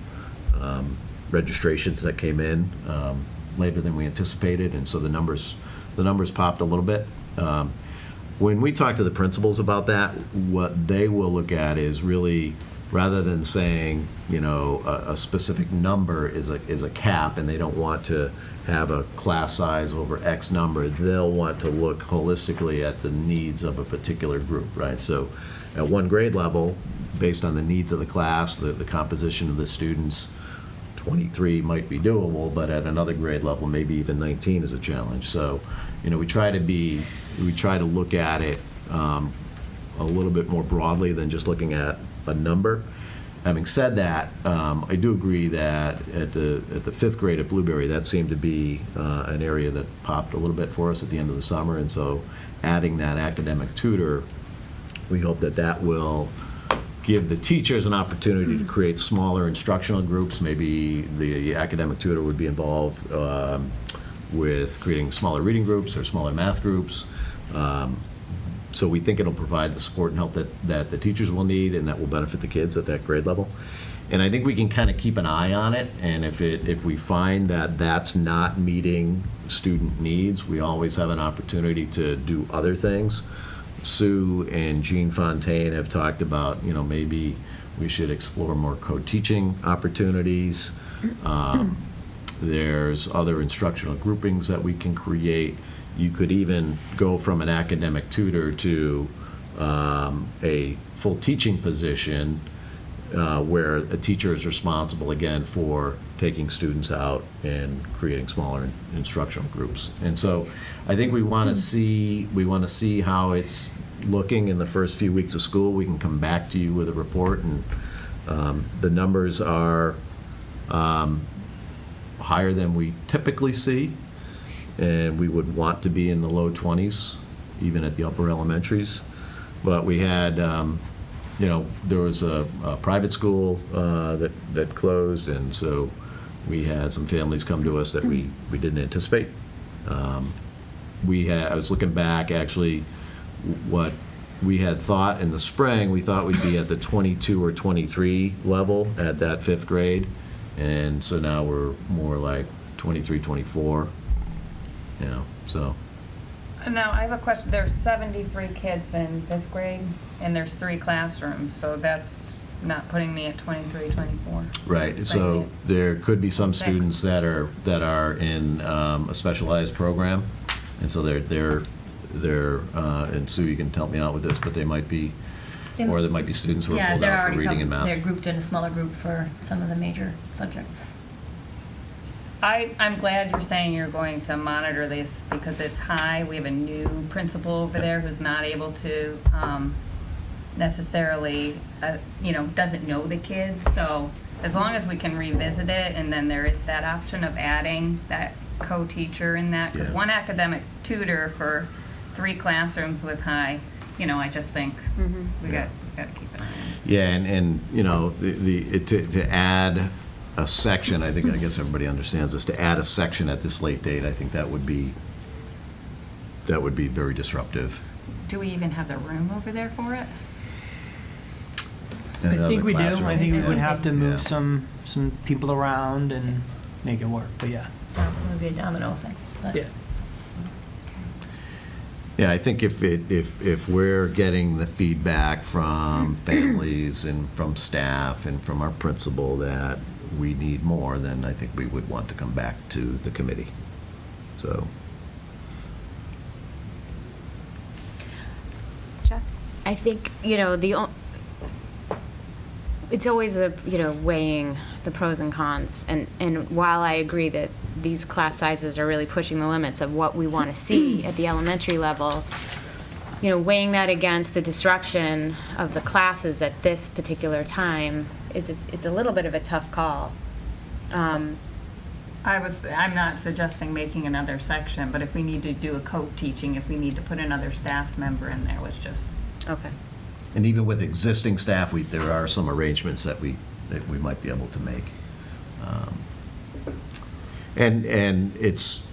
registrations that came in later than we anticipated, and so the numbers popped a little bit. When we talk to the principals about that, what they will look at is really, rather than saying, a specific number is a cap, and they don't want to have a class size over X number, they'll want to look holistically at the needs of a particular group, right? So at one grade level, based on the needs of the class, the composition of the students, 23 might be doable, but at another grade level, maybe even 19 is a challenge. So, we try to look at it a little bit more broadly than just looking at a number. Having said that, I do agree that at the 5th grade at Blueberry, that seemed to be an area that popped a little bit for us at the end of the summer, and so adding that academic tutor, we hope that will give the teachers an opportunity to create smaller instructional groups. Maybe the academic tutor would be involved with creating smaller reading groups or smaller math groups. So we think it'll provide the support and help that the teachers will need, and that will benefit the kids at that grade level. And I think we can kind of keep an eye on it, and if we find that that's not meeting student needs, we always have an opportunity to do other things. Sue and Jean Fontaine have talked about, maybe we should explore more co-teaching opportunities. There's other instructional groupings that we can create. You could even go from an academic tutor to a full teaching position where a teacher is responsible, again, for taking students out and creating smaller instructional groups. And so I think we want to see how it's looking in the first few weeks of school. We can come back to you with a report, and the numbers are higher than we typically see, and we would want to be in the low 20s, even at the upper elementaries. But we had, there was a private school that closed, and so we had some families come to us that we didn't anticipate. I was looking back, actually, what we had thought in the spring, we thought we'd be at the 22 or 23 level at that 5th grade, and so now we're more like 23, 24, so. Now, I have a question. There's 73 kids in 5th grade, and there's 3 classrooms, so that's not putting me at 23, 24. Right, so there could be some students that are in a specialized program, And so and Sue, you can help me out with this, but they might be, or there might be students who are Yeah, pulled they're out for already reading and math. they're grouped in a smaller group for some of the major subjects. I'm glad you're saying you're going to monitor this because it's high. We have a new principal over there who's not able to necessarily, doesn't know the kids. So as long as we can revisit it, and then there is that option of adding that co-teacher in that, because Yeah. one academic tutor for 3 classrooms with high, I just think we got to keep an eye on it. Yeah, and to add a section, I guess everybody understands this, to add a section at this late date, I think that would be very disruptive. Do we even have the room over there for it? In I another think we do. classroom. I think we would have to move Yeah. some people around and make it work, but yeah. It would be a domino thing. But Yeah. Yeah, I think if we're getting the feedback from families and from staff and from our principal that we need more, then I think we would want to come back to the committee. So, Jess? I think, it's always weighing the pros and cons. And while I agree that these class sizes are really pushing the limits of what we want to see at the elementary level, weighing that against the disruption of the classes at this particular time it's a little bit of a tough call. I'm not suggesting making another section, but if we need to do a co-teaching, if we need to put another staff member in there, was just. Okay. and even with existing staff, there are some arrangements that we might be able to make. And it's,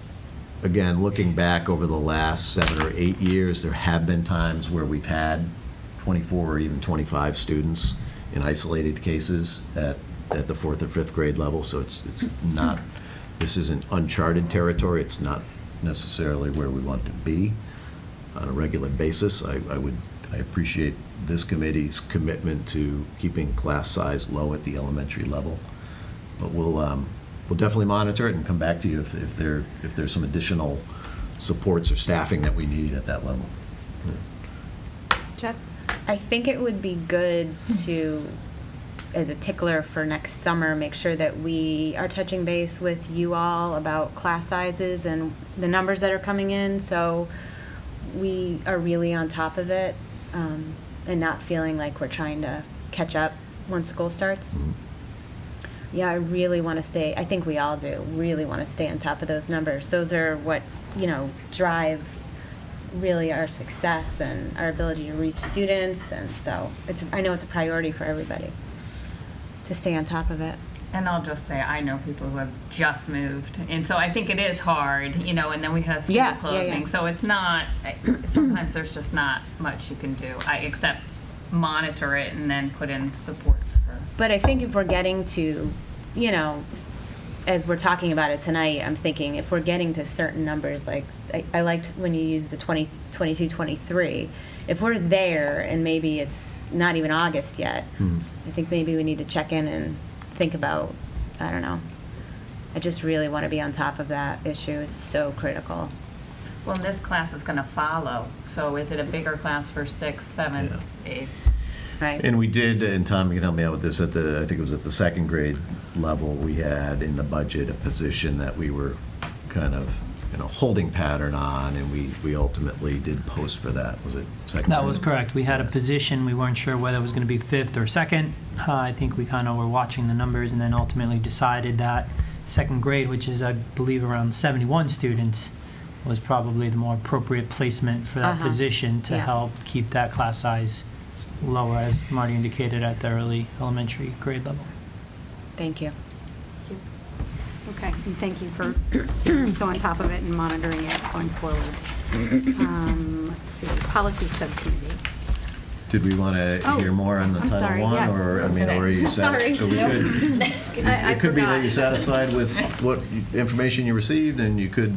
again, looking back over the last 7 or 8 years, there have been times where we've had 24 or even 25 students in isolated cases at the 4th or 5th grade level, so it's not, this isn't uncharted territory, it's not necessarily where we want to be on a regular basis. I appreciate this committee's commitment to keeping class size low at the elementary level, but we'll definitely monitor it and come back to you if there's some additional supports or staffing that we need at that level. Jess? I think it would be good to, as a tickler for next summer, make sure that we are touching base with you all about class sizes and the numbers that are coming in, so we are really on top of it and not feeling like we're trying to catch up once school starts. Mhm. Yeah, I really want to stay, I think we all do, really want to stay on top of those numbers. Those are what, drive really our success and our ability to reach students, and so I know it's a priority for everybody to stay on top of it. And I'll just say, I know people who have just moved, and so I think it is hard, and then we have school Yeah, closing, yeah. so it's not, sometimes there's just not much you can do, except monitor it and then put in support for. But I think if we're getting to, as we're talking about it tonight, I'm thinking if we're getting to certain numbers, like I liked when you used the 22, 23. If we're there and maybe it's not even August yet, I think maybe we need to check in and think about, I don't know. I just really want to be on top of that issue. It's so critical. Well, this class is going to follow, so is it a bigger class for 6th, 7th, 8th? Right. And we did, and Tom, you can help me out with this, I think it was at the 2nd grade level, we had in the budget a position that we were kind of, holding pattern on, and we ultimately did post for that. Was it 2nd? That was correct. We had a position, we weren't sure whether it was going to be 5th or 2nd. I think we kind of were watching the numbers and then ultimately decided that 2nd grade, which is, I believe, around 71 students, was probably the more appropriate placement for that position to Yeah. help keep that class size lower, as Marty indicated, at the early elementary grade level. Thank you. Okay, and thank you for being so on top of it and monitoring it going forward. Let's see, policy subcommittee. Did we want to hear more on the I'm Title sorry, I, yes. or, are you Sorry. satisfied? I It could be that forgot. you're satisfied with what information you received, and you could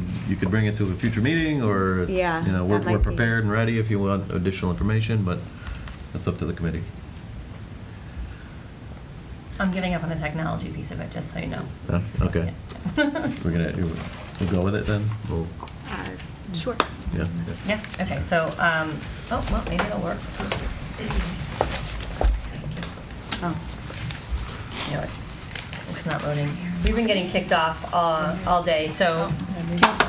bring it to a future meeting, or, Yeah, that we're might be. prepared and ready if you want additional information, but that's up to the committee. I'm giving up on the technology piece of it, just so you know. Okay. We'll go with it then? Sure. Yeah. Yeah, okay, so, oh, well, maybe it'll work. Oh, You know what? It's not loading. We've been getting kicked off all day, so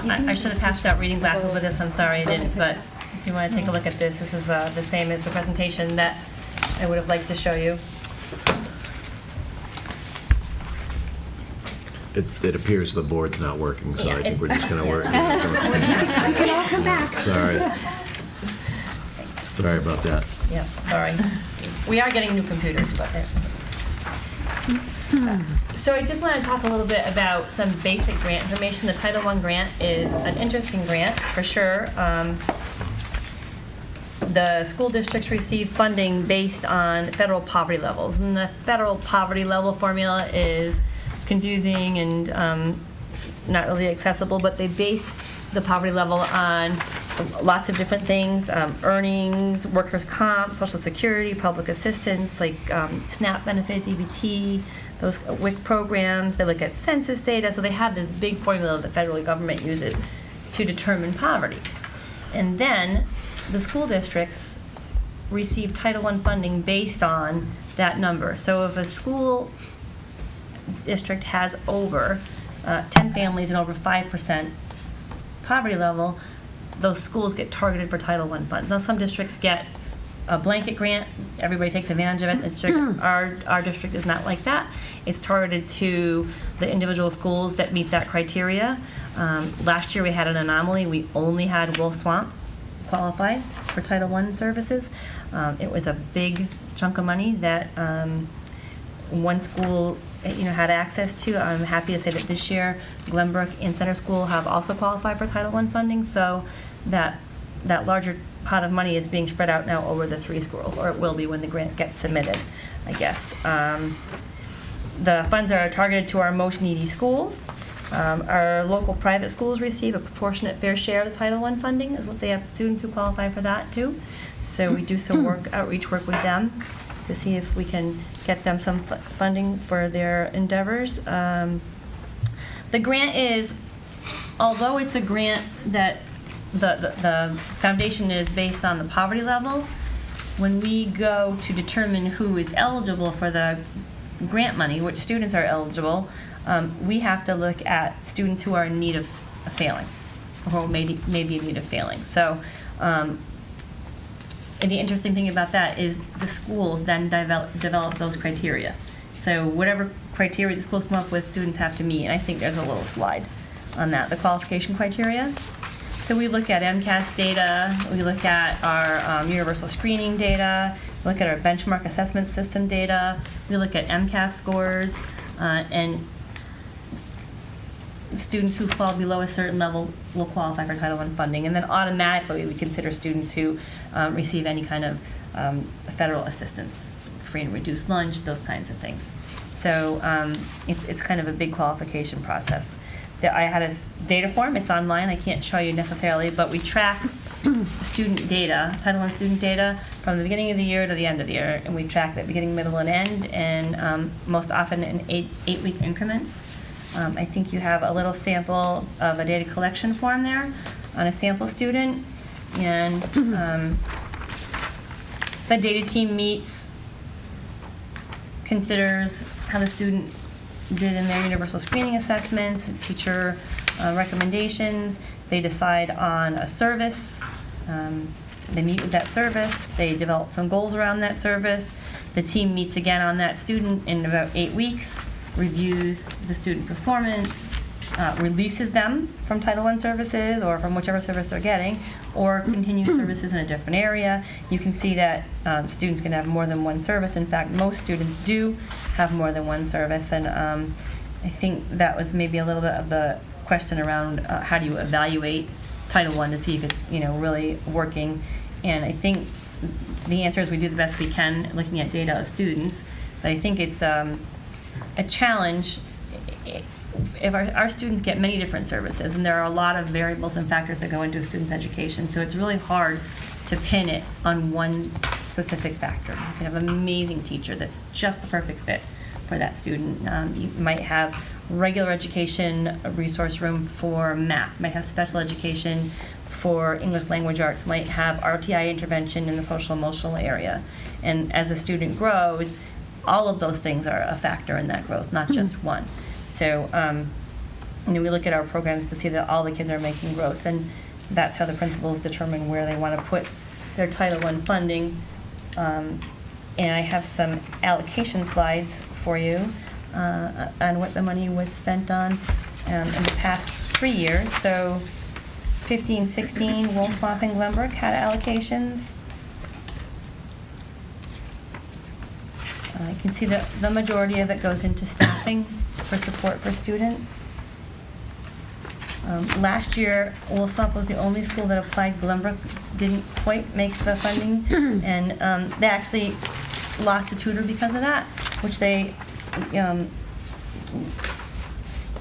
I should have passed out reading glasses with this. I'm sorry I didn't, but if you want to take a look at this, this is the same as the presentation that I would have liked to show you. It appears the board's not working, so Yeah, I think we're just going to work. We can all come back. Sorry. Sorry about that. Yeah, sorry. We are getting new computers, but. So I just want to talk a little bit about some basic grant information. The Title I grant is an interesting grant, for sure. The school districts receive funding based on federal poverty levels, and the federal poverty level formula is confusing and not really accessible, but they base the poverty level on lots of different things, earnings, workers' comp, social security, public assistance, like SNAP benefits, EBT, those WIC programs. They look at census data, so they have this big formula that the federal government uses to determine poverty. And then the school districts receive Title I funding based on that number. So if a school district has over 10 families and over 5% poverty level, those schools get targeted for Title I funds. Now, some districts get a blanket grant. Everybody takes advantage of it. Our district is not like that. It's targeted to the individual schools that meet that criteria. Last year we had an anomaly. We only had Wolf Swamp qualify for Title I services. It was a big chunk of money that one school had access to. I'm happy to say that this year Glenbrook and Center School have also qualified for Title I funding, so that larger pot of money is being spread out now over the 3 schools, or it will be when the grant gets submitted, I guess. The funds are targeted to our most needy schools. Our local private schools receive a proportionate fair share of the Title I funding, as they have students who qualify for that too. So we do some outreach work with them to see if we can get them some funding for their endeavors. The grant is, although it's a grant that the foundation is based on the poverty level, when we go to determine who is eligible for the grant money, which students are eligible, we have to look at students who are in need of failing, or may be in need of failing. So, and the interesting thing about that is the schools then develop those criteria. So whatever criteria the schools come up with, students have to meet. And I think there's a little slide on that, the qualification criteria. So we look at MCAS data, we look at our universal screening data, we look at our benchmark assessment system data, we look at MCAS scores, and students who fall below a certain level will qualify for Title I funding. And then automatically we consider students who receive any kind of federal assistance, free and reduced lunch, those kinds of things. So it's kind of a big qualification process. I had a data form, it's online, I can't show you necessarily, but we track student data, Title I student data, from the beginning of the year to the end of the year, and we track it beginning, middle, and end, and most often in eight-week increments. I think you have a little sample of a data collection form there on a sample student, and the data team meets, considers how the student did in their universal screening assessments, teacher recommendations. They decide on a service. They meet with that service. They develop some goals around that service. The team meets again on that student in about 8 weeks, reviews the student performance, releases them from Title I services or from whichever service they're getting, or continues services in a different area. You can see that students can have more than one service. In fact, most students do have more than one service, and I think that was maybe a little bit of the question around how do you evaluate Title I to see if it's really working. And I think the answer is we do the best we can looking at data of students, but I think it's a challenge if our students get many different services, and there are a lot of variables and factors that go into a student's education, so it's really hard to pin it on one specific factor. You can have an amazing teacher that's just the perfect fit for that student. You might have regular education, a resource room for math, you might have special education for English language arts might have RTI intervention in the social emotional area. And as the student grows, all of those things are a factor in that growth, not just one. So, we look at our programs to see that all the kids are making growth, and that's how the principals determine where they want to put their Title I funding. And I have some allocation slides for you on what the money was spent on in the past 3 years. So 15-16, Woolswamp and Glenbrook had allocations. You can see that the majority of it goes into staffing for support for students. Last year, Woolswamp was the only school that applied. Glenbrook didn't quite make the funding, and they actually lost a tutor because of that, which they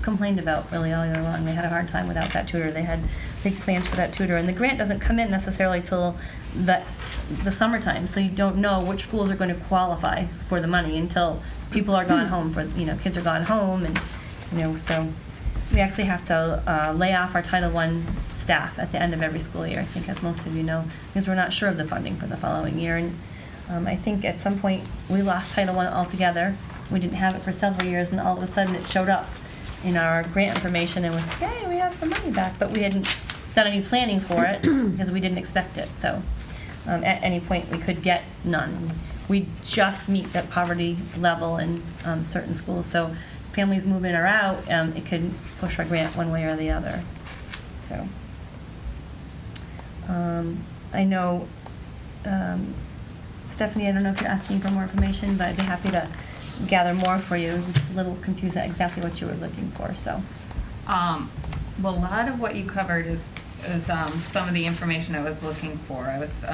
complained about really all year long. They had a hard time without that tutor. They had big plans for that tutor, and the grant doesn't come in necessarily till the summertime, so you don't know which schools are going to qualify for the money until people are gone home, kids are gone home, and so we actually have to lay off our Title I staff at the end of every school year, I think, as most of you know, because we're not sure of the funding for the following year. And I think at some point we lost Title I altogether. We didn't have it for several years, and all of a sudden it showed up in our grant information, and we're, yay, we have some money back, but we hadn't done any planning for it because we didn't expect it. So at any point we could get none. We just meet that poverty level in certain schools. So families move in or out, it could push our grant one way or the other. So I know, Stephanie, I don't know if you're asking for more information, but I'd be happy to gather more for you. I'm just a little confused at exactly what you were looking for. So, well, a lot of what you covered is some of the information I was looking for. I was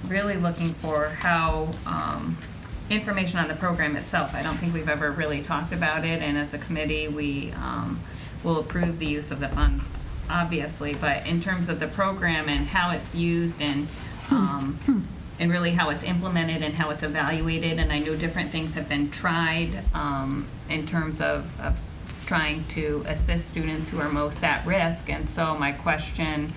really looking for how information on the program itself. I don't think we've ever really talked about it, and as a committee, we will approve the use of the funds, obviously, but in terms of the program and how it's used and really how it's implemented and how it's evaluated, and I know different things have been tried in terms of trying to assist students who are most at risk, and so my question,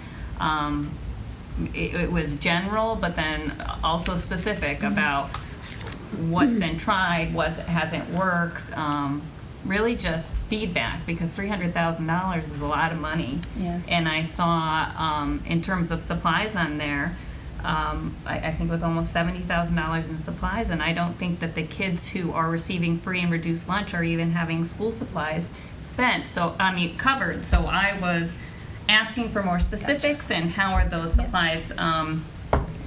it was general, but then also specific about what's been tried, what hasn't worked, really just feedback, because $300,000 is a lot of money. Yeah. And I saw in terms of supplies on there, I think it was almost $70,000 in supplies, and I don't think that the kids who are receiving free and reduced lunch are even having school supplies spent, so, covered. So I was asking for more specifics. Gotcha. And how are those supplies,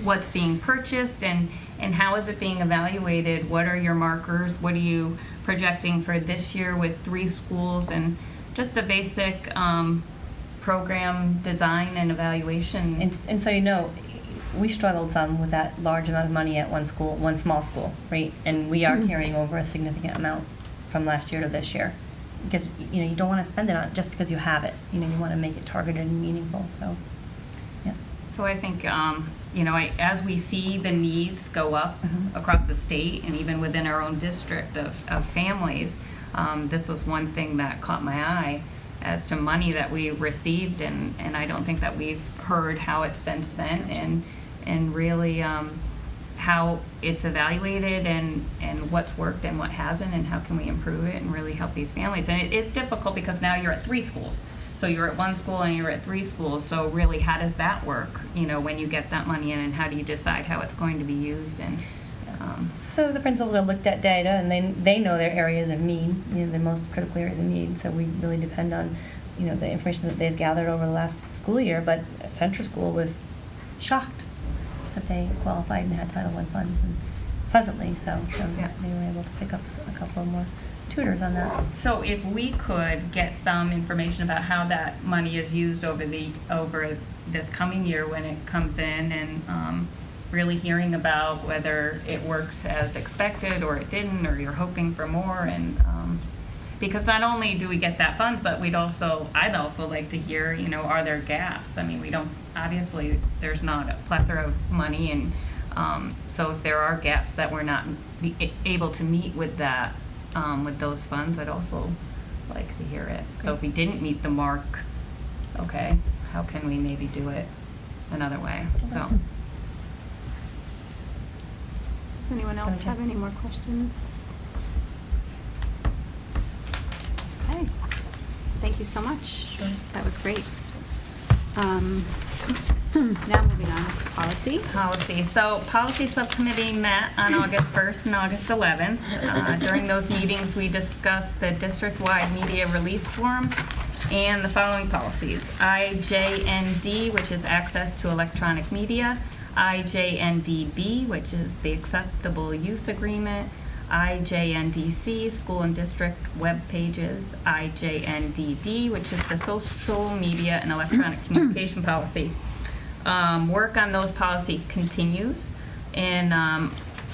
what's being purchased, and how is it being evaluated? What are your markers? What are you projecting for this year with 3 schools, and just a basic program design and evaluation? And so we struggled some with that large amount of money at one school, one small school, right? And we are carrying over a significant amount from last year to this year, because you don't want to spend it on just because you have it. You want to make it targeted and meaningful. So, yeah. So I think as we see the needs go up across the state and even within our own district of families, this was one thing that caught my eye as to money that we received, and I don't think that we've heard how it's been spent. Gotcha. And really how it's evaluated and what's worked and what hasn't, and how can we improve it and really help these families. And it's difficult because now you're at 3 schools. So you're at 1 school and you're at 3 schools. So really, how does that work, when you get that money in, and how do you decide how it's going to be used? And so the principals are looked at data, and they know their areas of need, the most critical areas of need. So we really depend on, the information that they've gathered over the last school year. But Central School was shocked that they qualified and had Title I funds, and pleasantly so. So yeah, they were able to pick up a couple of more tutors on that. So if we could get some information about how that money is used over this coming year when it comes in, and really hearing about whether it works as expected or it didn't, or you're hoping for more, and because not only do we get that fund, but I'd also like to hear, are there gaps? We don't, obviously there's not a plethora of money, and so if there are gaps that we're not able to meet with that, with those funds, I'd also like to hear it. So if we didn't meet the mark, okay, how can we maybe do it another way, so. Does anyone else Okay. have any more questions? Okay. Thank you so much. Sure. That was great. Now moving on to policy. Policy. So policy subcommittee met on August 1st and August 11th. During those meetings, we discussed the district-wide media release form and the following policies. IJND, which is access to electronic media. IJNDB, which is the acceptable use agreement. IJNDC, school and district web pages. IJNDD, which is the social media and electronic communication policy. Work on those policy continues, and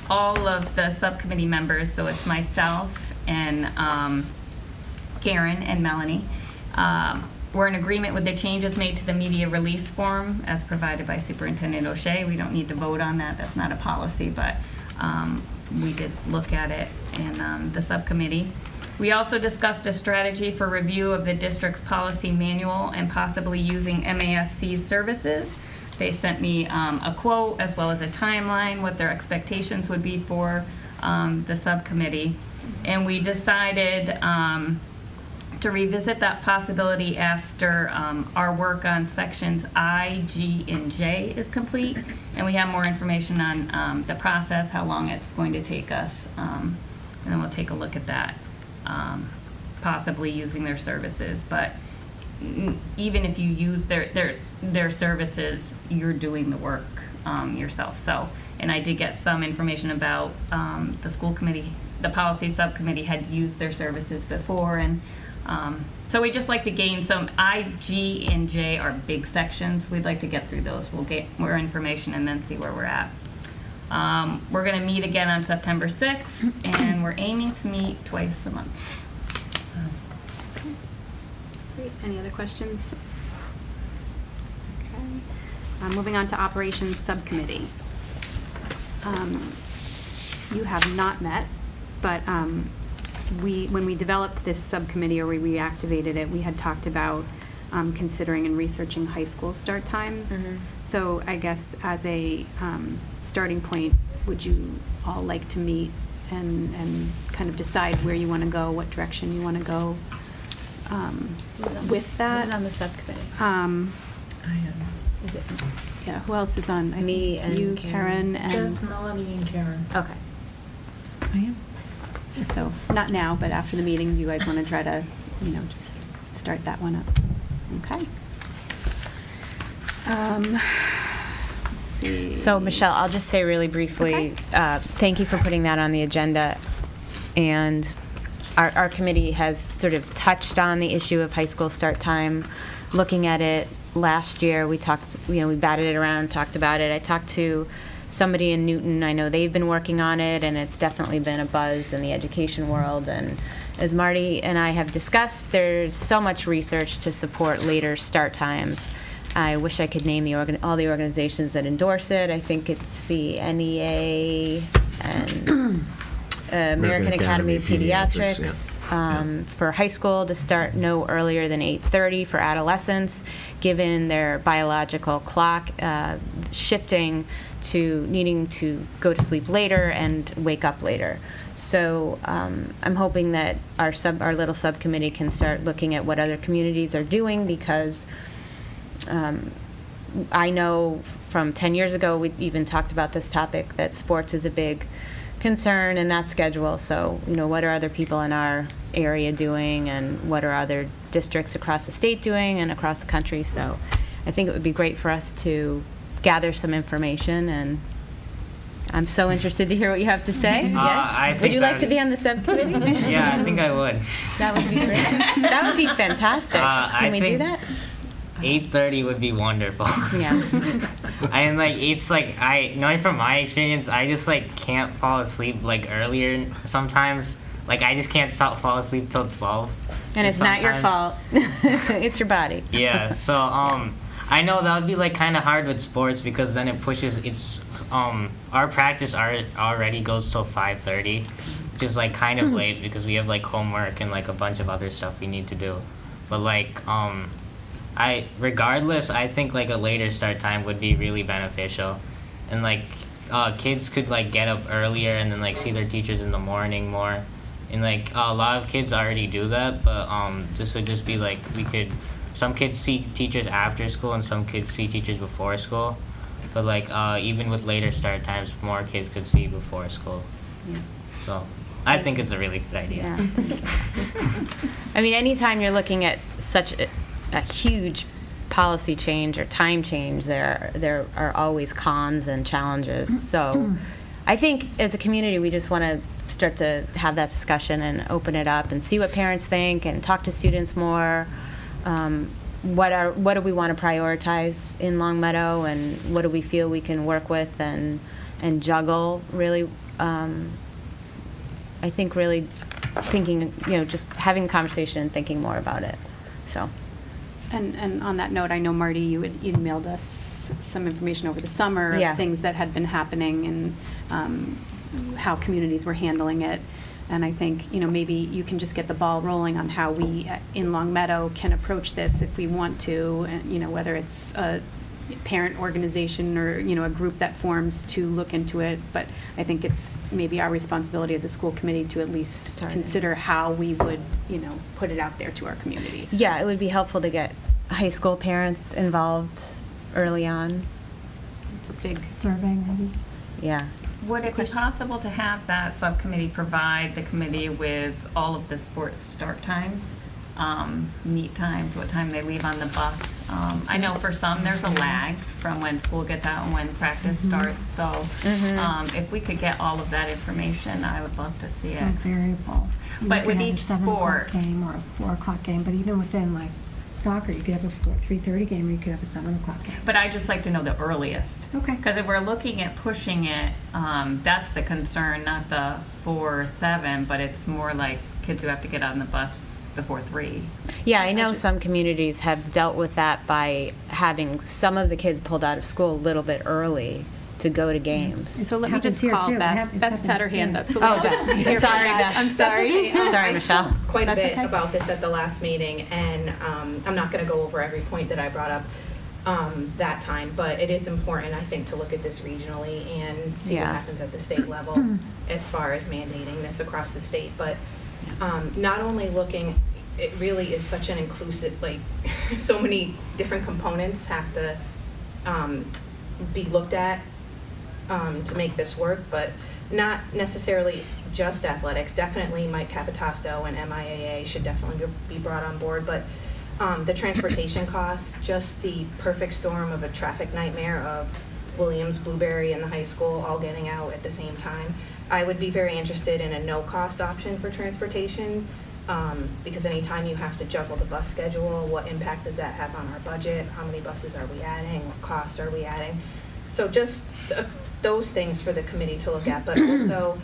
all of the subcommittee members, so it's myself and Karen and Melanie, we're in agreement with the changes made to the media release form as provided by Superintendent O'Shea. We don't need to vote on that, that's not a policy, but we did look at it in the subcommittee. We also discussed a strategy for review of the district's policy manual and possibly using MASC's services. They sent me a quote as well as a timeline, what their expectations would be for the subcommittee. And we decided to revisit that possibility after our work on sections I, G, and J is complete. And we have more information on the process, how long it's going to take us. And then we'll take a look at that, possibly using their services. But even if you use their services, you're doing the work yourself. So, and I did get some information about the school committee, the policy subcommittee had used their services before, and so we just like to gain some. I, G, and J are big sections. We'd like to get through those. We'll get more information and then see where we're at. We're going to meet again on September 6th, and we're aiming to meet twice a month. Great. Any other questions? Okay. Moving on to operations subcommittee. You have not met, but when we developed this subcommittee, or we reactivated it, we had talked about considering and researching high school start times. Mhm. So I guess as a starting point, would you all like to meet and kind of decide where you want to go, what direction you want to go with that? Who's on the subcommittee? I am. Is it? Yeah, who else is on? I think Me it's and you, Karen. Karen, and... Just Melanie and Karen. Okay. I am. So, not now, but after the meeting, you guys want to try to, just start that one up. Okay. Let's see. So, Michelle, I'll just say really briefly, thank you for putting that on the agenda. And our committee has sort of touched on the issue of high school start time, looking at it last year. We talked, we batted it around, talked about it. I talked to somebody in Newton. I know they've been working on it, and it's definitely been a buzz in the education world. And as Marty and I have discussed, there's so much research to support later start times. I wish I could name all the organizations that endorse it. I think it's the NEA and American Academy of Pediatrics. For high school to start no earlier than 8:30 for adolescents, given their biological clock shifting to needing to go to sleep later and wake up later. So I'm hoping that our little subcommittee can start looking at what other communities are doing, because I know from 10 years ago we even talked about this topic, that sports is a big concern in that schedule. So, what are other people in our area doing, and what are other districts across the state doing and across the country? So I think it would be great for us to gather some information, and I'm so interested to hear what you have to say. Yes? I Would think you like to be on the subcommittee? Yeah, I think I would. That would be great. That would be fantastic. Can we do that? 8:30 would be wonderful. Yeah. And it's knowing from my experience, I just can't fall asleep earlier sometimes. I just can't fall asleep till 12. And it's not your sometimes. fault. It's your body. Yeah. So I know that would be kind of hard with sports, because then it pushes. Our practice already goes till 5:30, which is kind of late, because we have homework and a bunch of other stuff we need to do. But regardless, I think like a later start time would be really beneficial, and like kids could like get up earlier and then like see their teachers in the morning more, and like a lot of kids already do that, but this would just be like some kids see teachers after school and some kids see teachers before school, but like even with later start times, more kids could see before school. Yeah. So I think it's a really good idea. Yeah. I mean, anytime you're looking at such a huge policy change or time change, there are always cons and challenges. So I think as a community, we just want to start to have that discussion and open it up and see what parents think and talk to students more. What do we want to prioritize in Longmeadow, and what do we feel we can work with and juggle, really. I think really thinking, just having a conversation and thinking more about it. So. And on that note, I know, Marty, you had emailed us some information over the summer Yeah. of things that had been happening and how communities were handling it. And I think, maybe you can just get the ball rolling on how we in Longmeadow can approach this if we want to, and, whether it's a parent organization or, a group that forms to look into it. But I think it's maybe our responsibility as a school committee to at least consider how we would, put it out there to our communities. Yeah, it would be helpful to get high school parents involved early on. It's a big survey, maybe. Yeah. Would it be possible to have that subcommittee provide the committee with all of the sports start times, meet times, what time they leave on the bus? I know for some there's a lag from when school gets out and when practice starts. So if we could get all of that information, I would love to see it. Some variable. But with You could have each a 7 sport- o'clock game or a 4 o'clock game, but even within like soccer, you could have a 3:30 game or you could have a 7 o'clock game. But I just like to know the earliest. Okay. Because if we're looking at pushing it, that's the concern, not the 4 or 7, but it's more like kids who have to get on the bus before 3. Yeah, I know some communities have dealt with that by having some of the kids pulled out of school a little bit early to go to games. So let me happens just here, call too. Beth. It Beth had her happens hand here. up. So Oh, we'll just Beth. hear from Sorry, Beth. Beth. I'm sorry. Sorry, Michelle. Quite a That's bit okay. about this at the last meeting, and I'm not going to go over every point that I brought up that time, but it is important, I think, to look at this regionally and see what Yeah. happens at the state level as far as mandating this across the state. But not only looking, it really is such an inclusive, like, so many different components have to be looked at to make this work, but not necessarily just athletics. Definitely Mike Capitasto and MIAA should definitely be brought on board, but the transportation costs, just the perfect storm of a traffic nightmare of Williams, Blueberry, and the high school all getting out at the same time. I would be very interested in a no-cost option for transportation, because anytime you have to juggle the bus schedule, what impact does that have on our budget? How many buses are we adding? What cost are we adding? So just those things for the committee to look at, but also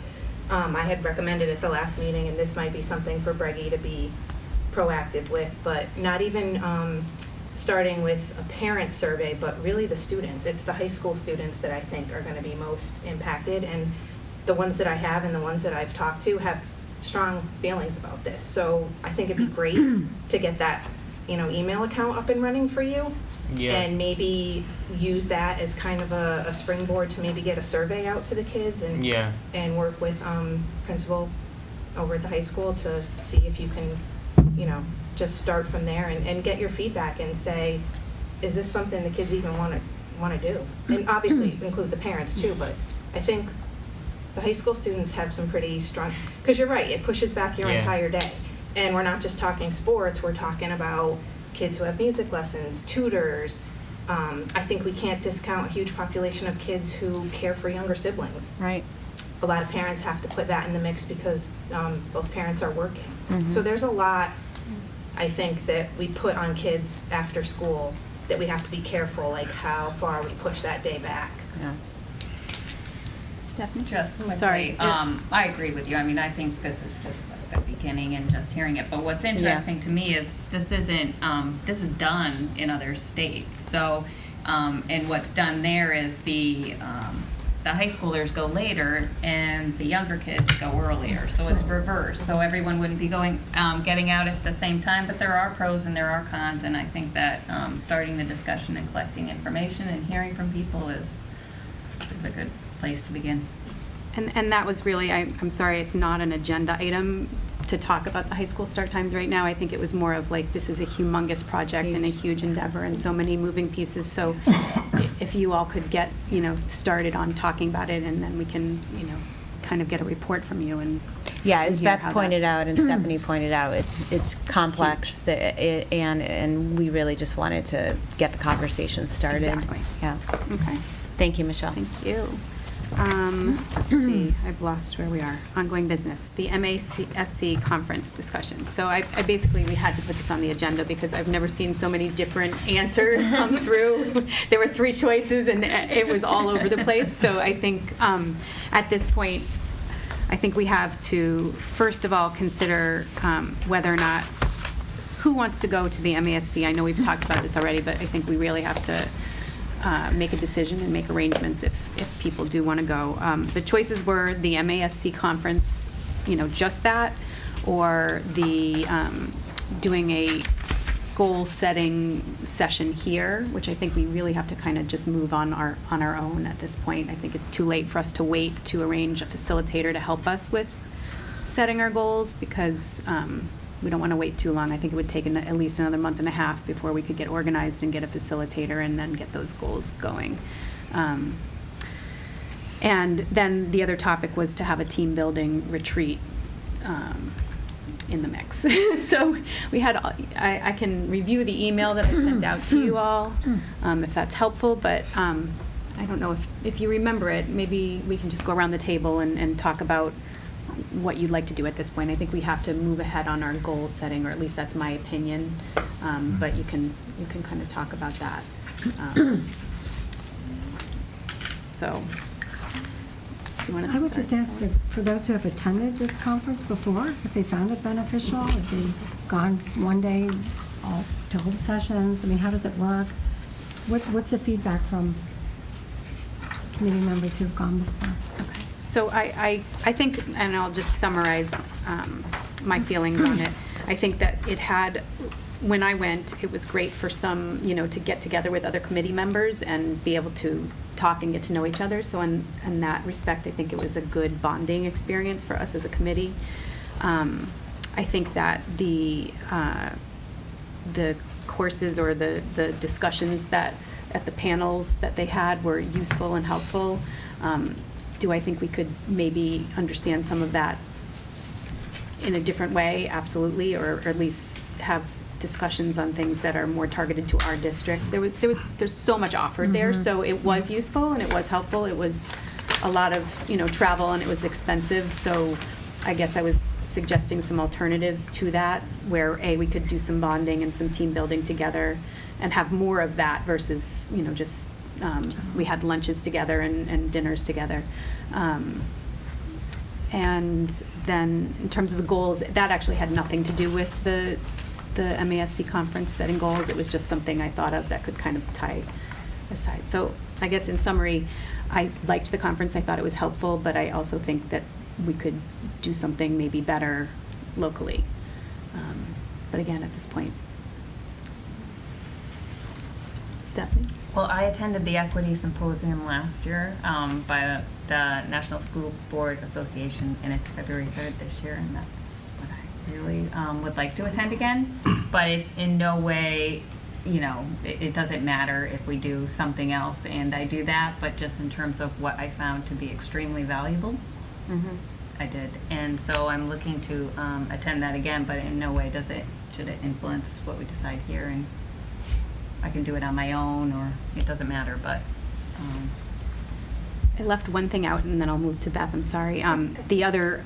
I had recommended at the last meeting, and this might be something for Breggy to be proactive with, but not even starting with a parent survey, but really the students. It's the high school students that I think are going to be most impacted, and the ones that I have and the ones that I've talked to have strong feelings about this. So I think it'd be great to get that, email account up and running for you. Yeah. And maybe use that as kind of a springboard to maybe get a survey out to the kids and and work with principal over at the high school to see if you can, just start from there and get your feedback and say, is this something the kids even want to do? And obviously include the parents too, but I think the high school students have some pretty strong, because you're right, it pushes back your entire day. And we're not just talking sports, we're talking about kids who have music lessons, tutors. I think we can't discount a huge population of kids who care for younger siblings. Right. A lot of parents have to put that in the mix because both parents are working. So there's a lot, I think, that we put on kids after school that we have to be careful, like how far we push that day back. Yeah. Stephanie? Just quickly, Sorry. I agree with you. I mean, I think this is just like the beginning and just hearing it. But what's interesting to me is this isn't, this is done in other states. So, and what's done there is the the high schoolers go later and the younger kids go earlier. So it's reversed. So everyone wouldn't be going, getting out at the same time, but there are pros and there are cons. And I think that starting the discussion and collecting information and hearing from people is a good place to begin. And that was really, I'm sorry, it's not an agenda item to talk about the high school start times right now. I think it was more of like, this is a humongous project and a huge endeavor and so many moving pieces. So if you all could get, started on talking about it, and then we can, kind of get a report from you and Yeah, as hear Beth how pointed that- out and Stephanie pointed out, it's complex, and we really just wanted to get the conversation started. Exactly. Yeah. Okay. Thank you, Michelle. Thank you. Let's see, I've lost where we are. Ongoing business, the MASC conference discussion. So I basically, we had to put this on the agenda because I've never seen so many different answers come through. There were 3 choices and it was all over the place. So I think at this point, I think we have to, first of all, consider whether or not, who wants to go to the MASC? I know we've talked about this already, but I think we really have to make a decision and make arrangements if people do want to go. The choices were the MASC conference, just that, or the doing a goal-setting session here, which I think we really have to kind of just move on our own at this point. I think it's too late for us to wait to arrange a facilitator to help us with setting our goals, because we don't want to wait too long. I think it would take at least another month and a half before we could get organized and get a facilitator and then get those goals going. And then the other topic was to have a team building retreat in the mix. So we had, I can review the email that I sent out to you all, if that's helpful, but I don't know if you remember it, maybe we can just go around the table and talk about what you'd like to do at this point. I think we have to move ahead on our goal setting, or at least that's my opinion. But you can kind of talk about that. So, do you want to I would just ask for those who have attended this conference before, if they found it beneficial, if they've gone one day to all the sessions. I mean, how does it work? What's the feedback from committee members who've gone before? Okay. So I think, and I'll just summarize my feelings on it. I think that it had, when I went, it was great for some, to get together with other committee members and be able to talk and get to know each other. So in that respect, I think it was a good bonding experience for us as a committee. I think that the courses or the discussions that at the panels that they had were useful and helpful. Do I think we could maybe understand some of that in a different way? Absolutely, or at least have discussions on things that are more targeted to our district. There's so much offered there, so it was useful and it was helpful. It was a lot of travel and it was expensive. So I guess I was suggesting some alternatives to that, where we could do some bonding and some team building together, and have more of that versus just. We had lunches together and dinners together. And then in terms of the goals, that actually had nothing to do with the MASC conference setting goals. It was just something I thought of that could kind of tie aside. So I guess in summary, I liked the conference. I thought it was helpful, but I also think that we could do something maybe better locally. But again, at this point. Stephanie? Well, I attended the Equity Symposium last year by the National School Board Association, and it's February 3rd this year, and that's what I really would like to attend again. But in no way, it doesn't matter if we do something else and I do that, but just in terms of what I found to be extremely valuable, I did. And so I'm looking to attend that again, but in no way should it influence what we decide here, and I can do it on my own, or it doesn't matter, but. I left one thing out, and then I'll move to Beth. I'm sorry. The other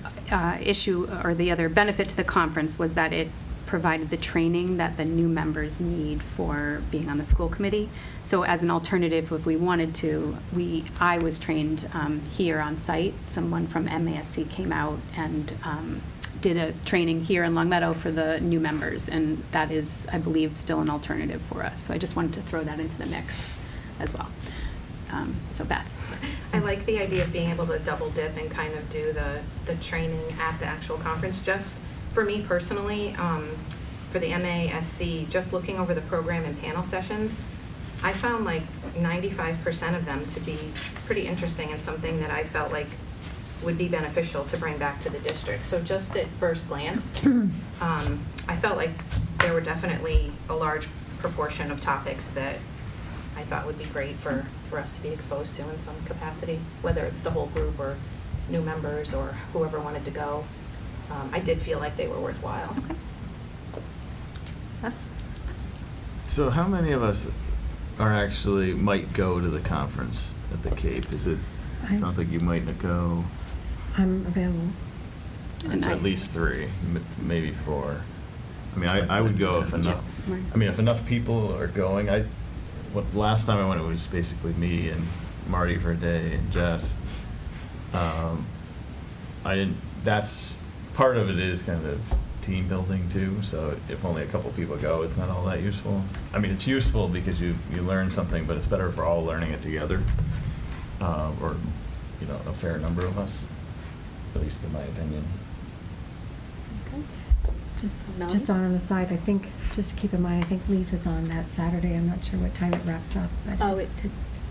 issue, or the other benefit to the conference, was that it provided the training that the new members need for being on the school committee. So as an alternative, if we wanted to, I was trained here on site. Someone from MASC came out and did a training here in Longmeadow for the new members, and that is, I believe, still an alternative for us. So I just wanted to throw that into the mix as well. So Beth. I like the idea of being able to double dip and kind of do the training at the actual conference. Just for me personally, for the MASC, just looking over the program and panel sessions, I found like 95% of them to be pretty interesting and something that I felt like would be beneficial to bring back to the district. So just at first glance, I felt like there were definitely a large proportion of topics that I thought would be great for us to be exposed to in some capacity, whether it's the whole group or new members or whoever wanted to go. I did feel like they were worthwhile. Okay. Yes? So how many of us are actually might go to the conference at the Cape? Sounds like you might not go. I'm available. It's at least 3, maybe 4. I mean, I would go if enough. I mean, if enough people are going. Last time I went, it was basically me and Marty for a day and Jess. That's part of it is kind of team building too. So if only a couple people go, it's not all that useful. I mean, it's useful because you learn something, but it's better if we're all learning it together, or a fair number of us, at least in my opinion. Okay. Just on an aside, I think, just to keep in mind, I think LEAF is on that Saturday. I'm not sure what time it wraps up, but. Oh, it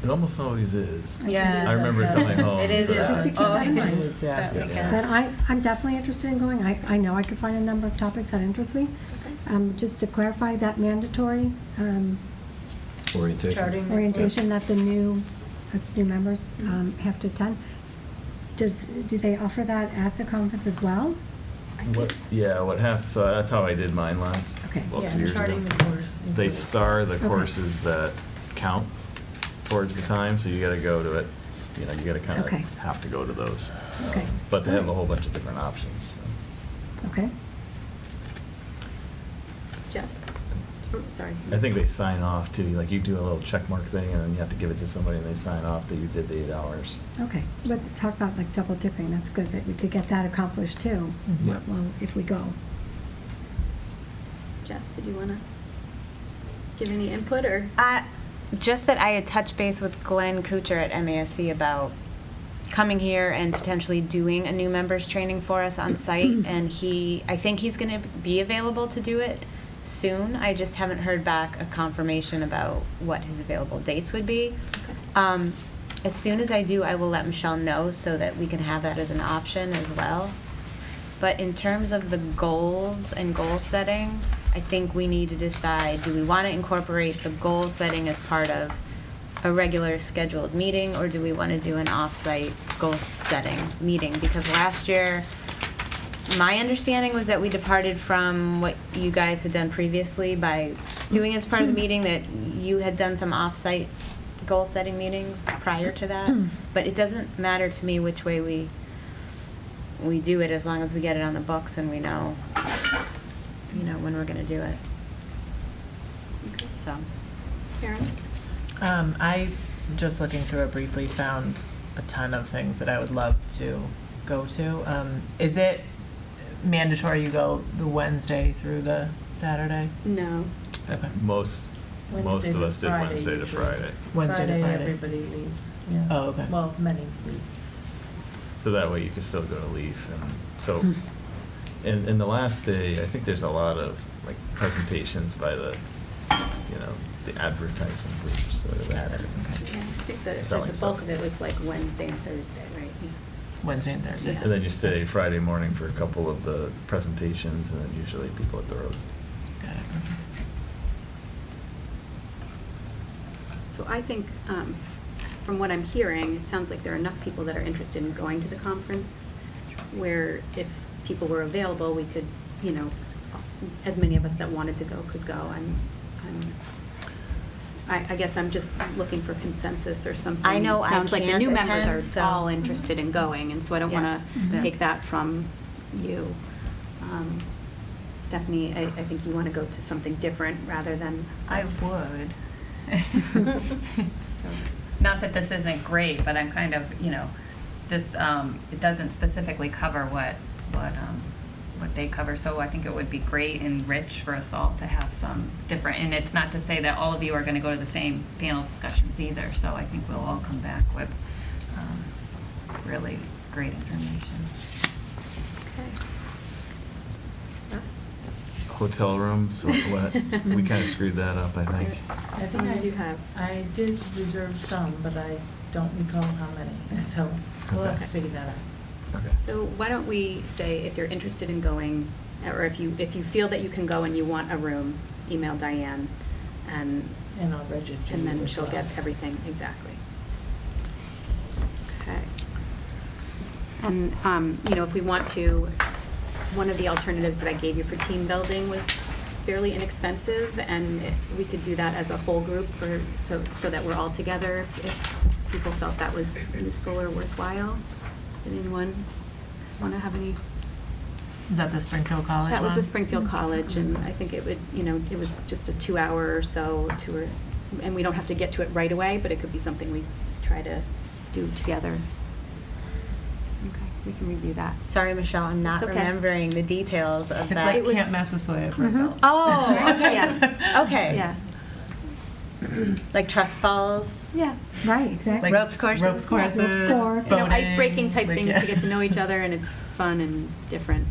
It almost always is. Yeah. I remember coming home. It is. for that. Just to keep that in mind. Yeah. But I'm definitely interested in going. I know I could find a number of topics that interest me. Just to clarify, that mandatory orientation that the new members have to attend, do they offer that at the conference as well? What happened, so that's how I did mine last, Okay. 2 years ago. Charting the course. They star the Okay. courses that count towards the time, so you gotta go to it, you gotta kind Okay. of have to go to those. Okay. But they have a whole bunch of different options. so. Okay. Jess? Sorry. I think they sign off too, like you do a little check mark thing and then you have to give it to somebody and they sign off that you did the 8 hours. Okay. But talk about like double dipping. That's good that we could get that accomplished too. Yeah. Well, if we go. Jess, did you want to give any input or? Just that I had touched base with Glenn Kuchar at MASC about coming here and potentially doing a new members training for us on site, and I think he's going to be available to do it soon. I just haven't heard back a confirmation about what his available dates would be. As soon as I do, I will let Michelle know so that we can have that as an option as well. But in terms of the goals and goal setting, I think we need to decide, do we want to incorporate the goal setting as part of a regular scheduled meeting, or do we want to do an off-site goal setting meeting? Because last year, my understanding was that we departed from what you guys had done previously by doing as part of the meeting, that you had done some off-site goal setting meetings prior to that. But it doesn't matter to me which way we do it, as long as we get it on the books and we know when we're going to do it. Okay. So, Karen? I, just looking through it briefly, found a ton of things that I would love to go to. Is it mandatory you go the Wednesday through the Saturday? No. Okay. Most of us did Wednesday to Friday. Wednesday to Friday. Everybody leaves, yeah. Oh, okay. Well, many leave. So that way you can still go to LEAF. And so, in the last day, I think there's a lot of like presentations by the advertising groups that are there. Yeah, I think the Selling bulk stuff. of it was like Wednesday and Thursday, right? Wednesday and Thursday. Yeah. And then you stay Friday morning for a couple of the presentations, and then usually people at the road. Got it. So I think, from what I'm hearing, it sounds like there are enough people that are interested in going to the conference, where if people were available, we could, as many of us that wanted to go could go. I guess I'm just looking for consensus or something. I know I Sounds like the can't new members attend, are so- all interested in going, and so I don't Yeah. want to take that from you. Stephanie, I think you want to go to something different rather than. I would. Not that this isn't great, but I'm kind of, this, it doesn't specifically cover what they cover, so I think it would be great and rich for us all to have some different, and it's not to say that all of you are gonna go to the same panel discussions either, so I think we'll all come back with really great information. Yes? Hotel room, so what, we kind of screwed that up, I think. I think I do have. I did reserve some, but I don't recall how many, so we'll have to figure that out. Okay. So why don't we say if you're interested in going, or if you feel that you can go and you want a room, email Diane, and I'll register. and you then as she'll well. get everything, exactly. Okay. And, if we want to, one of the alternatives that I gave you for team building was fairly inexpensive, and we could do that as a whole group so that we're all together if people felt that was useful or worthwhile. Did anyone want to have any? Is that the Springfield College That was the one? Springfield College, and I think it would, it was just a 2-hour or so tour, and we don't have to get to it right away, but it could be something we try to do together. Okay, we can review that. Sorry, Michelle, I'm not It's okay. remembering the details of It's that. like It was- Camp Massasoit for Mhm. adults. Oh, okay, yeah. Okay. Yeah. Like trust falls? Yeah, right, exactly. Like Ropes courses? Ropes courses. Ropes course. boating, Ice-breaking type like, things yeah. to get to know each other, and it's fun and different.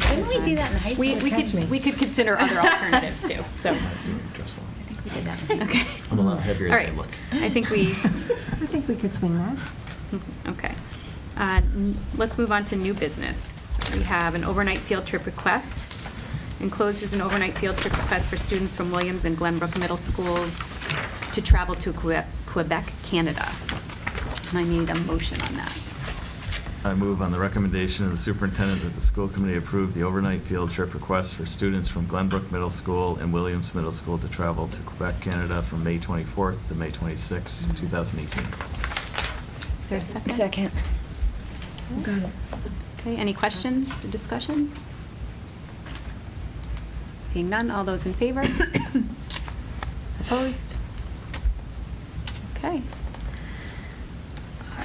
Didn't we do that in high school? We could consider other alternatives too, so. Might be stressful. I think we did that in high school. Okay. I'm a lot heavier All than I right. look. I think we, I think we could swing that. okay. Let's move on to new business. We have an overnight field trip request. Enclosed is an overnight field trip request for students from Williams and Glenbrook Middle Schools to travel to Quebec, Canada. And I need a motion on that. I move on the recommendation of the superintendent that the school committee approve the overnight field trip request for students from Glenbrook Middle School and Williams Middle School to travel to Quebec, Canada from May 24th to May 26th, 2018. Is there a second? Second. Got it. Okay, any questions or discussion? Seeing none, all those in favor? Opposed? Okay.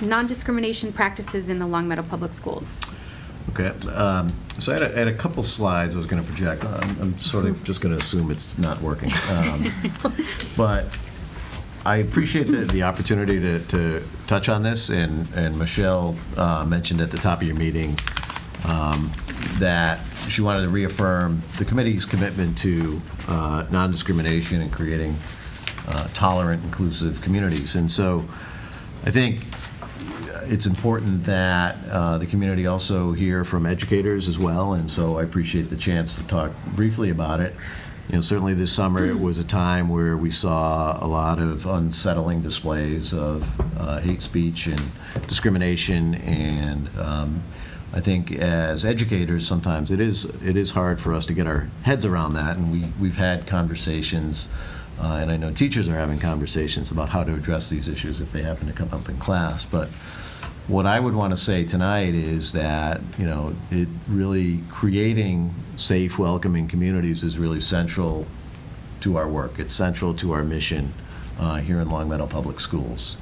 Non-discrimination practices in the Long Meadow Public Schools. Okay, so I had a couple slides I was going to project. I'm sort of just going to assume it's not working. But I appreciate the opportunity to touch on this, and Michelle mentioned at the top of your meeting that she wanted to reaffirm the committee's commitment to non-discrimination and creating tolerant, inclusive communities. And so I think it's important that the community also hear from educators as well, and so I appreciate the chance to talk briefly about it. Certainly this summer it was a time where we saw a lot of unsettling displays of hate speech and discrimination, and I think as educators sometimes it is hard for us to get our heads around that, and we've had conversations, and I know teachers are having conversations about how to address these issues if they happen to come up in class. But what I would want to say tonight is that, it really creating safe, welcoming communities is really central to our work. It's central to our mission here in Long Meadow Public Schools.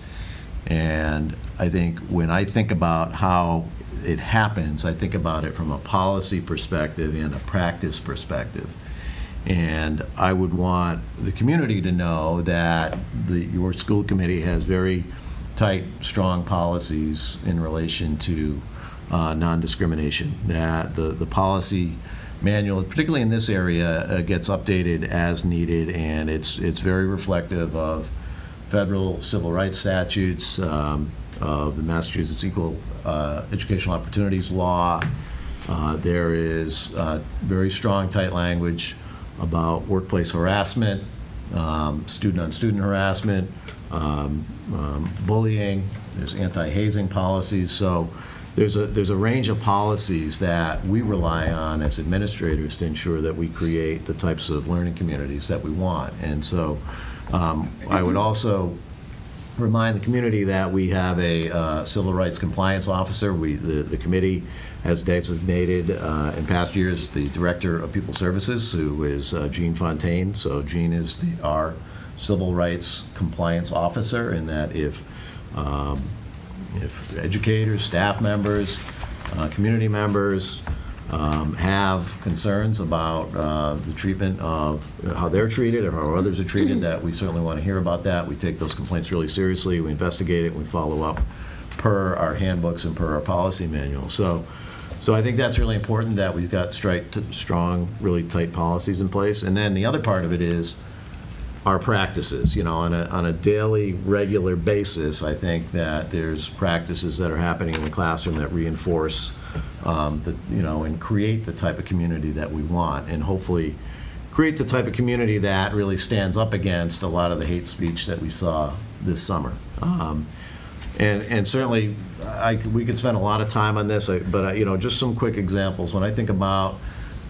And I think when I think about how it happens, I think about it from a policy perspective and a practice perspective. And I would want the community to know that your school committee has very tight, strong policies in relation to non-discrimination. That the policy manual, particularly in this area, gets updated as needed, and it's very reflective of federal civil rights statutes, of the Massachusetts Equal Educational Opportunities Law. There is very strong, tight language about workplace harassment, student-on-student harassment, bullying. There's anti-hazing policies. So there's a range of policies that we rely on as administrators to ensure that we create the types of learning communities that we want. And so I would also remind the community that we have a civil rights compliance officer. The committee has designated in past years the director of pupil services, who is Jean Fontaine. So Jean is our civil rights compliance officer, in that if educators, staff members, community members have concerns about the treatment of how they're treated or how others are treated, that we certainly want to hear about that. We take those complaints really seriously. We investigate it. We follow up per our handbooks and per our policy manual. So I think that's really important that we've got strong, really tight policies in place. And then the other part of it is our practices. On a daily, regular basis, I think that there's practices that are happening in the classroom that reinforce, and create the type of community that we want, and hopefully create the type of community that really stands up against a lot of the hate speech that we saw this summer. And certainly, we could spend a lot of time on this, but just some quick examples. When I think about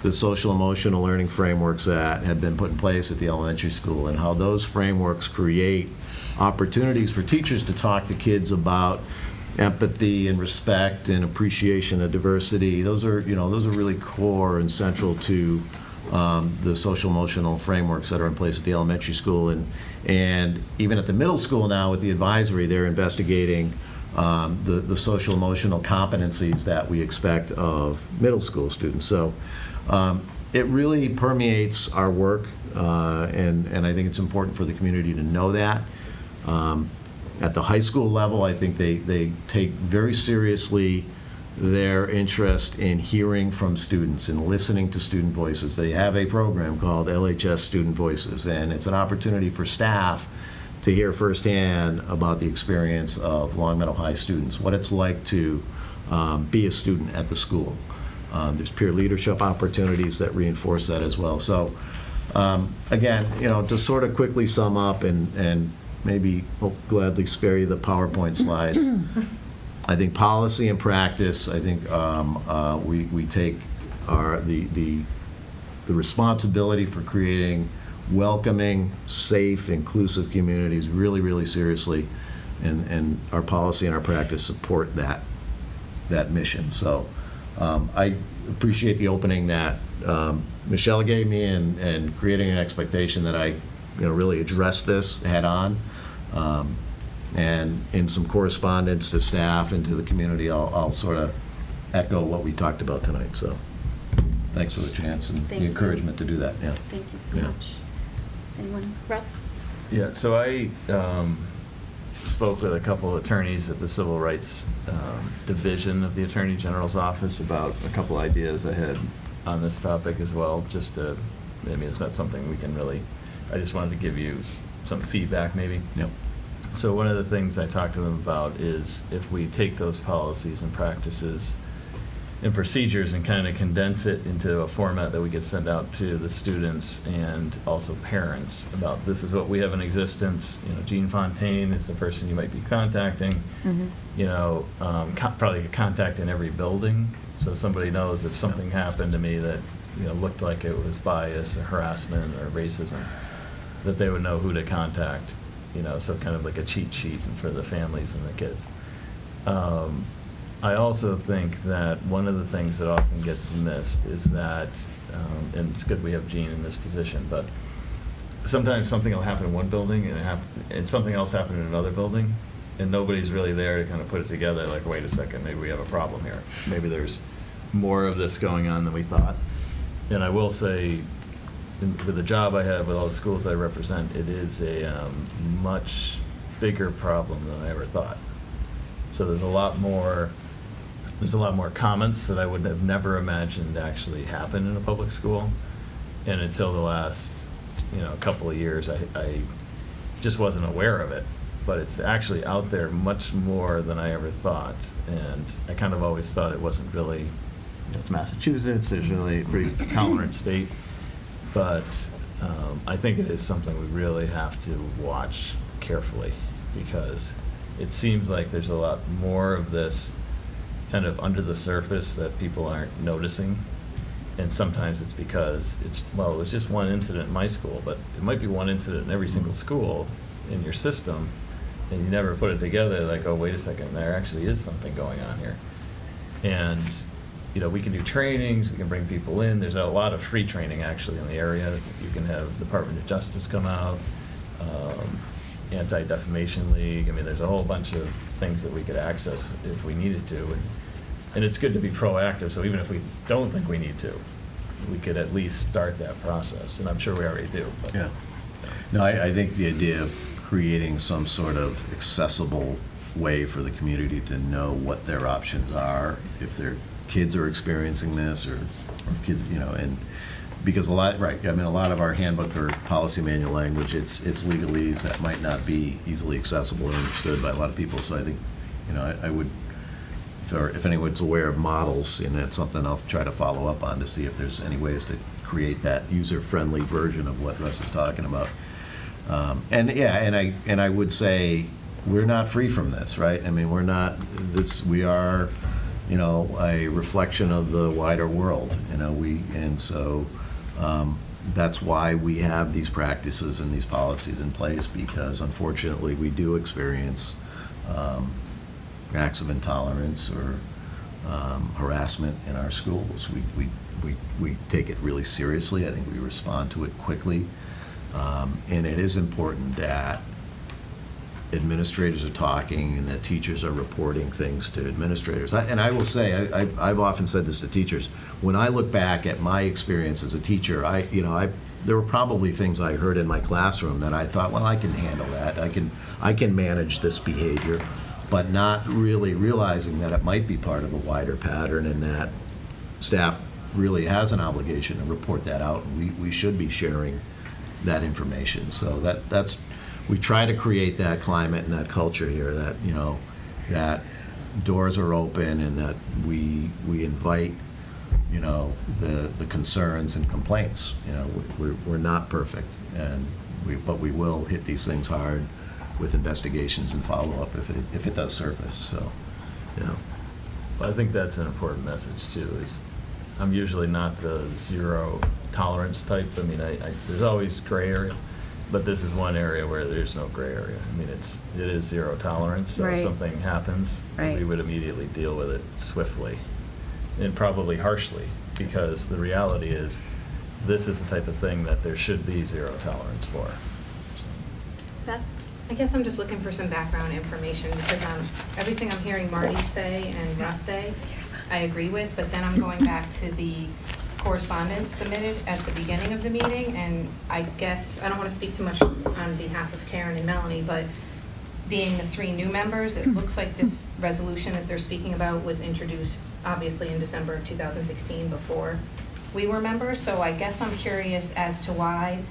the social emotional learning frameworks that have been put in place at the elementary school and how those frameworks create opportunities for teachers to talk to kids about empathy and respect and appreciation of diversity, those are really core and central to the social emotional frameworks that are in place at the elementary school. And even at the middle school now with the advisory, they're investigating the social emotional competencies that we expect of middle school students. So it really permeates our work, and I think it's important for the community to know that. At the high school level, I think they take very seriously their interest in hearing from students and listening to student voices. They have a program called LHS Student Voices, and it's an opportunity for staff to hear firsthand about the experience of Long Meadow High students, what it's like to be a student at the school. There's peer leadership opportunities that reinforce that as well. So again, to sort of quickly sum up and maybe I'll gladly spare you the PowerPoint slides. I think policy and practice, I think we take the responsibility for creating welcoming, safe, inclusive communities really, really seriously, and our policy and our practice support that mission. So I appreciate the opening that Michelle gave me and creating an expectation that I really address this head on. And in some correspondence to staff and to the community, I'll sort of echo what we talked about tonight. So thanks for the chance and the encouragement to do that. Yeah. Thank you so Yeah. much. Anyone? Russ? Yeah, so I spoke with a couple of attorneys at the Civil Rights Division of the Attorney General's office about a couple ideas I had on this topic as well, it's not something we can really, I just wanted to give you some feedback maybe. Yep. So one of the things I talked to them about is if we take those policies and practices and procedures and kind of condense it into a format that we could send out to the students and also parents about this is what we have in existence. Jean Fontaine is the person you might be contacting. Mm-hmm. Probably contact in every building, so somebody knows if something happened to me that looked like it was bias or harassment or racism, that they would know who to contact. So kind of like a cheat sheet for the families and the kids. I also think that one of the things that often gets missed is that, and it's good we have Jean in this position, but sometimes something will happen in one building and something else happen in another building, and nobody's really there to kind of put it together, like, wait a second, maybe we have a problem here. Maybe there's more of this going on than we thought. And I will say, with the job I have with all the schools I represent, it is a much bigger problem than I ever thought. So there's a lot more comments that I would have never imagined actually happen in a public school. And until the last, couple of years, I just wasn't aware of it. But it's actually out there much more than I ever thought. And I kind of always thought it wasn't really, it's Massachusetts, there's really a pretty tolerant state. But I think it is something we really have to watch carefully, because it seems like there's a lot more of this kind of under the surface that people aren't noticing. And sometimes it's because it was just one incident in my school, but it might be one incident in every single school in your system, and you never put it together like, oh, wait a second, there actually is something going on here. And we can do trainings, we can bring people in. There's a lot of free training actually in the area. You can have Department of Justice come out, Anti-Defamation League. There's a whole bunch of things that we could access if we needed to. And it's good to be proactive, so even if we don't think we need to, we could at least start that process. And I'm sure we already do. But. Yeah. No, I think the idea of creating some sort of accessible way for the community to know what their options are, if their kids are experiencing this, or kids, and because a lot of our handbook or policy manual language, it's legalese that might not be easily accessible or understood by a lot of people. So I think, I would, if anyone's aware of models, it's something I'll try to follow up on to see if there's any ways to create that user-friendly version of what Russ is talking about. And I would say we're not free from this, right? I mean, we are, a reflection of the wider world, that's why we have these practices and these policies in place, because unfortunately we do experience acts of intolerance or harassment in our schools. We take it really seriously. I think we respond to it quickly. And it is important that administrators are talking and that teachers are reporting things to administrators. And I will say, I've often said this to teachers, when I look back at my experience as a teacher, there were probably things I heard in my classroom that I thought, well, I can handle that. I can manage this behavior, but not really realizing that it might be part of a wider pattern and that staff really has an obligation to report that out, and we should be sharing that information. So that's we try to create that climate and that culture here that that doors are open and that we invite the concerns and complaints. We're not perfect, but we will hit these things hard with investigations and follow up if it does surface. So Well, I think that's an important message too. Is I'm usually not the zero tolerance type. I mean, there's always gray area, but this is one area where there's no gray area. I mean, it is zero tolerance. So Right. if something happens, Right. we would immediately deal with it swiftly and probably harshly, because the reality is this is the type of thing that there should be zero tolerance for. Beth, I guess I'm just looking for some background information, because everything I'm hearing Marty say and Russ say, I agree with, but then I'm going back to the correspondence submitted at the beginning of the meeting, and I guess, I don't want to speak too much on behalf of Karen and Melanie, but being the 3 new members, it looks like this resolution that they're speaking about was introduced, obviously, in December of 2016, before we were members. So I guess I'm curious as to why,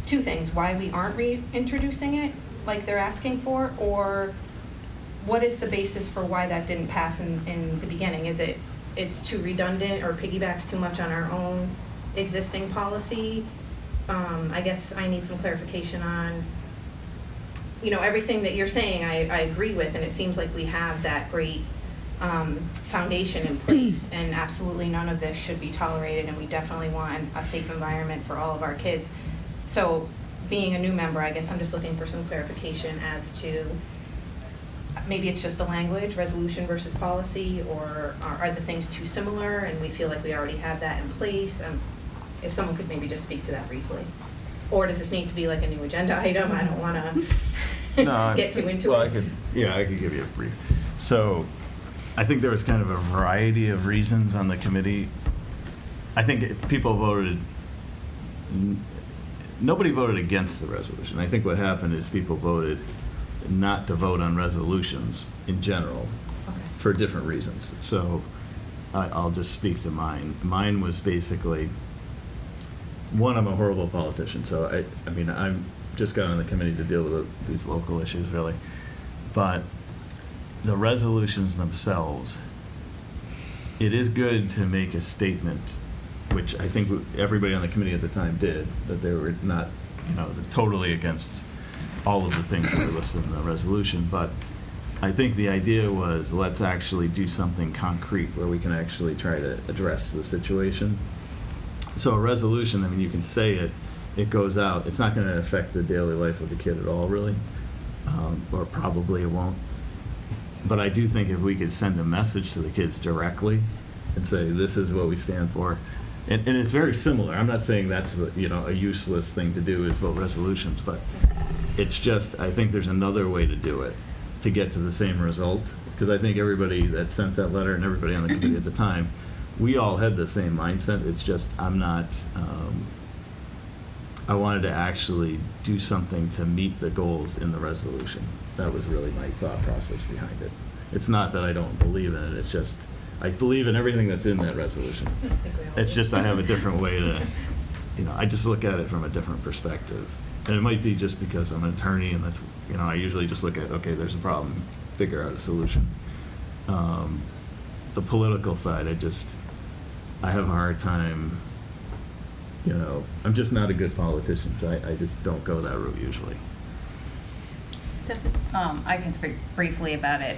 2 things, why we aren't reintroducing it like they're asking for, or what is the basis for why that didn't pass in the beginning? Is it's too redundant or piggybacks too much on our own existing policy? I guess I need some clarification on, everything that you're saying I agree with, and it seems like we have that great foundation in place, and absolutely none of this should be tolerated, and we definitely want a safe environment for all of our kids. So being a new member, I guess I'm just looking for some clarification as to, maybe it's just the language, resolution versus policy, or are the things too similar and we feel like we already have that in place? If someone could maybe just speak to that briefly. Or does this need to be like a new agenda item? I don't want to get too into it. I could give you a brief. So I think there was kind of a variety of reasons on the committee. I think people voted, nobody voted against the resolution. I think what happened is people voted not to vote on resolutions in general for different reasons. So I'll just speak to mine. Mine was basically, one, I'm a horrible politician, so I mean, I'm just got on the committee to deal with these local issues, really. But the resolutions themselves, it is good to make a statement, which I think everybody on the committee at the time did, that they were not, totally against all of the things that are listed in the resolution. But I think the idea was, let's actually do something concrete where we can actually try to address the situation. So a resolution, I mean, you can say it goes out. It's not going to affect the daily life of the kid at all, really, or probably it won't. But I do think if we could send a message to the kids directly and say, this is what we stand for, and it's very similar. I'm not saying that's a useless thing to do is vote resolutions, but it's just, I think there's another way to do it to get to the same result, because I think everybody that sent that letter and everybody on the committee at the time, we all had the same mindset. It's just, I'm not, I wanted to actually do something to meet the goals in the resolution. That was really my thought process behind it. It's not that I don't believe in it, it's just, I believe in everything that's in that resolution. I think we all It's do. just I have a different way to, I just look at it from a different perspective. And it might be just because I'm an attorney and that's, I usually just look at, okay, there's a problem, figure out a solution. The political side, I have a hard time, I'm just not a good politician, so I just don't go that route usually. Stephanie? I can speak briefly about it.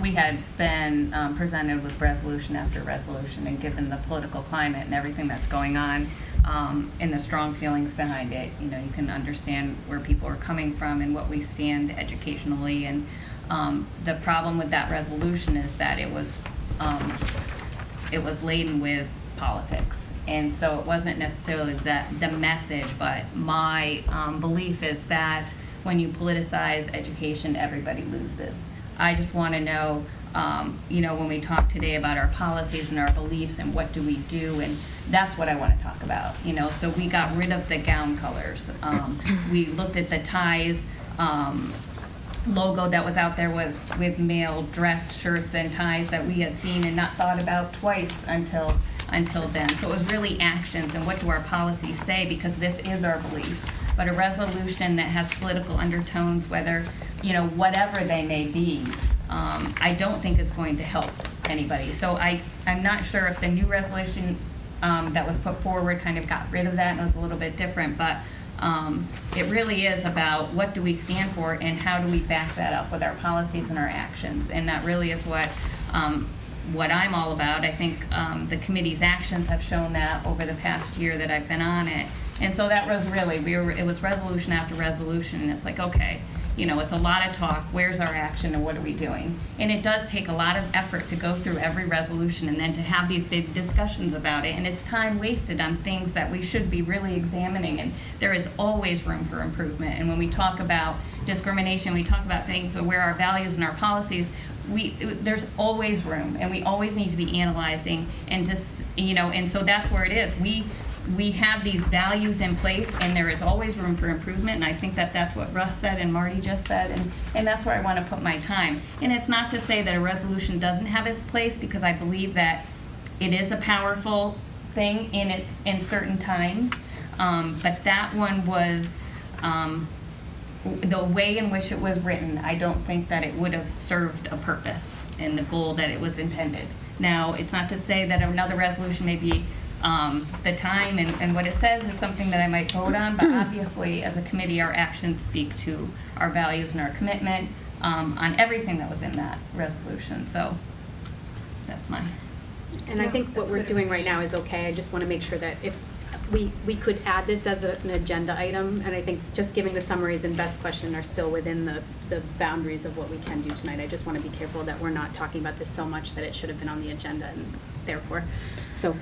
We had been presented with resolution after resolution, and given the political climate and everything that's going on, and the strong feelings behind it, you can understand where people are coming from and what we stand educationally. And the problem with that resolution is that it was laden with politics. And so it wasn't necessarily the message, but my belief is that when you politicize education, everybody loses. I just want to know, when we talk today about our policies and our beliefs and what do we do, and that's what I want to talk about. So we got rid of the gown colors. We looked at the ties. Logo that was out there was with male dress shirts and ties that we had seen and not thought about twice until then. So it was really actions and what do our policies say, because this is our belief. But a resolution that has political undertones, whether, whatever they may be, I don't think it's going to help anybody. So I'm not sure if the new resolution that was put forward kind of got rid of that and it was a little bit different, but it really is about what do we stand for and how do we back that up with our policies and our actions. And that really is what I'm all about. I think the committee's actions have shown that over the past year that I've been on it. And so that was really, it was resolution after resolution, and it's like, okay, it's a lot of talk, where's our action and what are we doing? And it does take a lot of effort to go through every resolution and then to have these big discussions about it, and it's time wasted on things that we should be really examining, and there is always room for improvement. And when we talk about discrimination, we talk about things where our values and our policies, there's always room, and we always need to be analyzing and just, and so that's where it is. We have these values in place, and there is always room for improvement, and I think that that's what Russ said and Marty just said, and that's where I want to put my time. And it's not to say that a resolution doesn't have its place, because I believe that it is a powerful thing in certain times, but that one was, the way in which it was written, I don't think that it would have served a purpose and the goal that it was intended. Now, it's not to say that another resolution may be the time and what it says is something that I might vote on, but obviously as a committee our actions speak to our values and our commitment on everything that was in that resolution. So that's mine. And I think what we're doing right now is okay. I just want to make sure that if we could add this as an agenda item, and I think just giving the summaries and best question are still within the boundaries of what we can do tonight. I just want to be careful that we're not talking about this so much that it should have been on the agenda, and therefore,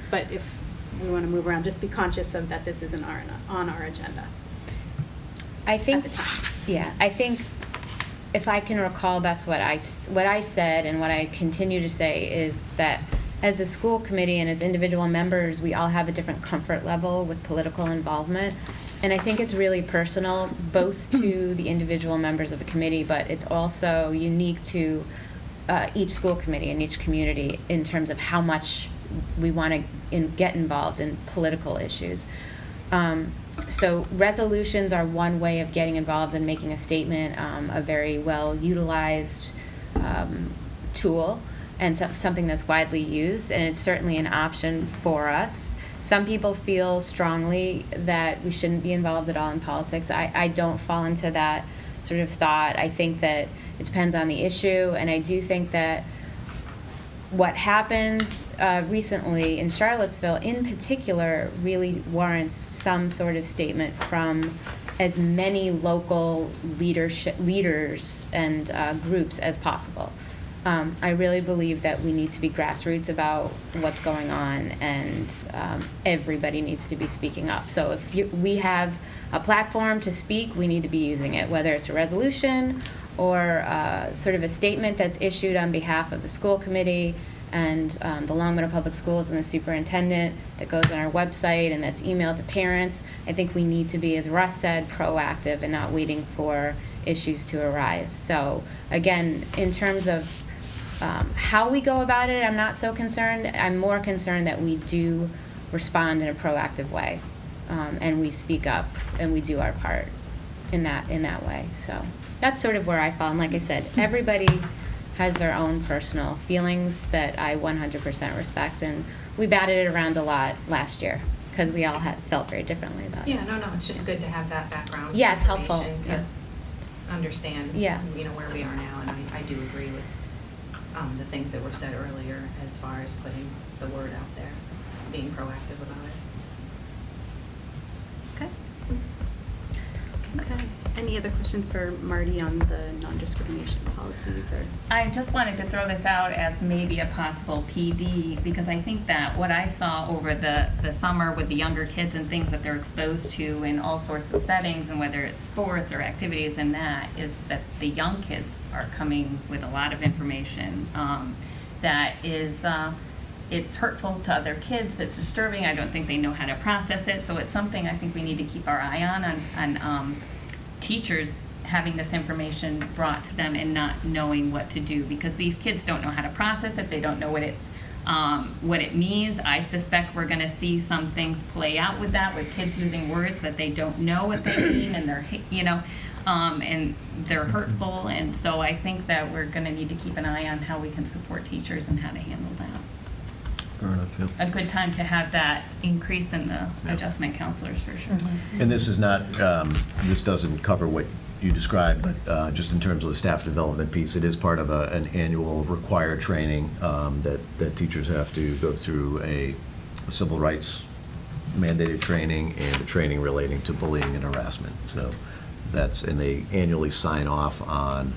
but if we want to move around, just be conscious of that this isn't on our agenda. I think, at the time. yeah, I think if I can recall best what I said and what I continue to say is that as a school committee and as individual members, we all have a different comfort level with political involvement. And I think it's really personal, both to the individual members of a committee, but it's also unique to each school committee and each community in terms of how much we want to get involved in political issues. So resolutions are one way of getting involved and making a statement, a very well utilized tool, and something that's widely used, and it's certainly an option for us. Some people feel strongly that we shouldn't be involved at all in politics. I don't fall into that sort of thought. I think that it depends on the issue, and I do think that what happened recently in Charlottesville in particular really warrants some sort of statement from as many local leaders and groups as possible. I really believe that we need to be grassroots about what's going on, and everybody needs to be speaking up. So if we have a platform to speak, we need to be using it, whether it's a resolution or sort of a statement that's issued on behalf of the school committee and the Long Meadow Public Schools and the superintendent that goes on our website and that's emailed to parents. I think we need to be, as Russ said, proactive and not waiting for issues to arise. So again, in terms of how we go about it, I'm not so concerned. I'm more concerned that we do respond in a proactive way, and we speak up and we do our part in that way. So that's sort of where I fall. And like I said, everybody has their own personal feelings that I 100% respect, and we batted it around a lot last year because we all felt very differently about it. Yeah, no, it's just good to have that background. Yeah, it's helpful. information to understand, Yeah. Where we are now, and I do agree with the things that were said earlier as far as putting the word out there, being proactive about it. Okay. Okay. Any other questions for Marty on the non-discrimination policies or? I just wanted to throw this out as maybe a possible PD, because I think that what I saw over the summer with the younger kids and things that they're exposed to in all sorts of settings, and whether it's sports or activities and that, is that the young kids are coming with a lot of information that is, it's hurtful to other kids, it's disturbing, I don't think they know how to process it, so it's something I think we need to keep our eye on teachers having this information brought to them and not knowing what to do, because these kids don't know how to process it, they don't know what it means. I suspect we're going to see some things play out with that, with kids using words that they don't know what they mean, and they're, and they're hurtful, and so I think that we're going to need to keep an eye on how we can support teachers and how to handle that. Fair enough, yeah. A good time to have that increase in the adjustment counselors, for sure. And this is not, this doesn't cover what you described, but just in terms of the staff development piece, it is part of an annual required training that teachers have to go through, a civil rights mandated training and a training relating to bullying and harassment. So and they annually sign off on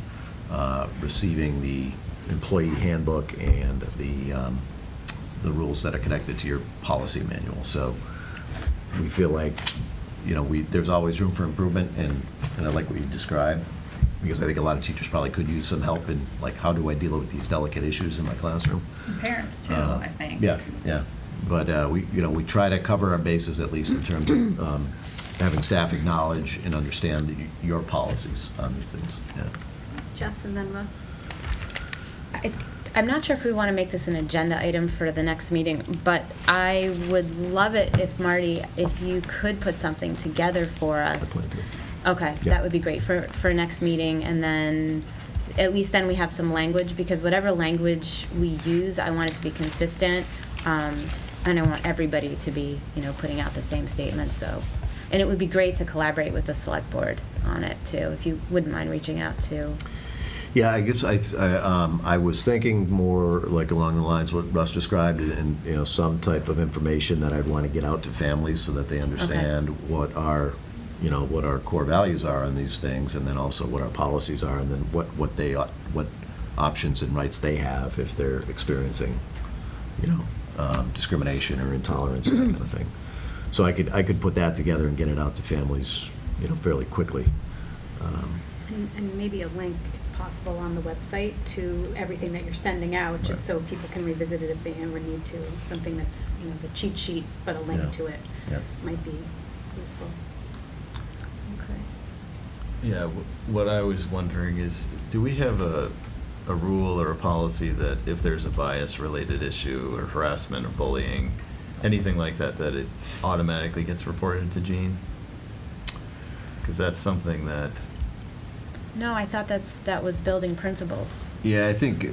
receiving the employee handbook and the rules that are connected to your policy manual. So we feel like, there's always room for improvement, and I like what you described, because I think a lot of teachers probably could use some help in, like, how do I deal with these delicate issues in my classroom? And parents too, I think. Yeah. But we try to cover our bases, at least in terms of having staff acknowledge and understand your policies on these things. Yeah. Jess and then Russ? I'm not sure if we want to make this an agenda item for the next meeting, but I would love it if, Marty, if you could put something together for us. I plan to. Okay, Yeah. that would be great for next meeting, and then at least then we have some language, because whatever language we use, I want it to be consistent, and I want everybody to be, putting out the same statement. So, and it would be great to collaborate with the select board on it too, if you wouldn't mind reaching out to. Yeah, I guess I was thinking more like along the lines what Russ described, and some type of information that I'd want to get out to families so that they understand what our core values are on these things, and then also what our policies are, and then what options and rights they have if they're experiencing discrimination or intolerance and that kind of thing. So I could put that together and get it out to families fairly quickly. And maybe a link, if possible, on the website to everything that you're sending out, just so people can revisit it if they ever need to. Something that's, the cheat sheet, but a link to it might be useful. Okay. Yeah, what I was wondering is, do we have a rule or a policy that if there's a bias-related issue or harassment or bullying, anything like that, that it automatically gets reported to Jean? Because that's something that... No, I thought that was building principles. Yeah, I think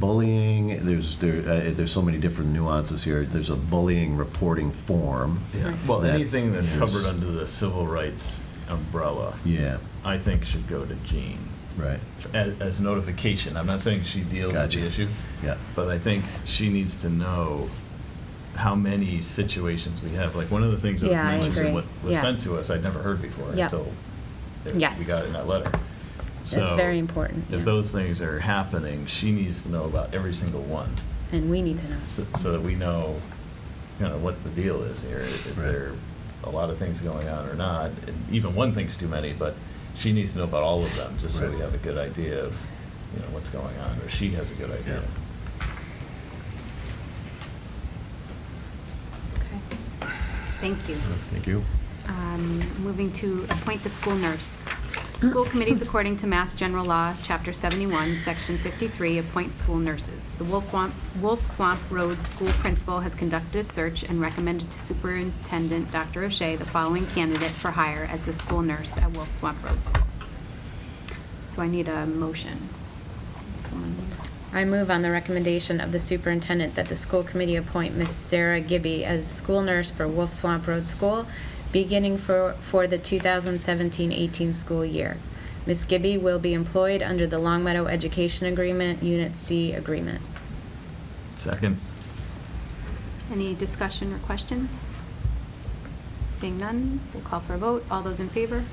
bullying, there's so many different nuances here. There's a bullying reporting form. Yeah. Well, anything that's covered under the civil rights umbrella, I think should go to Jean. Right. As notification. I'm not saying she deals with the issue. Yeah. But I think she needs to know how many situations we have. Like, one of the things that was mentioned in what was sent to us, I'd never heard before until we got it in that letter. So that's very important. If those things are happening, she needs to know about every single one. And we need to know. So that we know, what the deal is here. Is there a lot of things going on or not? And even one thing's too many, but she needs to know about all of them, just so we have a good idea of, what's going on, or she has a good idea. Okay. Thank you. Thank you. Moving to appoint the school nurse. School committees, according to Mass General Law, Chapter 71, Section 53, appoint school nurses. The Wolf Swamp Road School Principal has conducted a search and recommended to Superintendent Dr. O'Shea the following candidate for hire as the school nurse at Wolf Swamp Road School. So I need a motion. Someone- I move on the recommendation of the superintendent that the school committee appoint Miss Sarah Gibby as school nurse for Wolf Swamp Road School, beginning for the 2017-18 school year. Ms. Gibby will be employed under the Longmeadow Education Agreement, Unit C agreement. Second. Any discussion or questions? Seeing none, we'll call for a vote. All those in favor?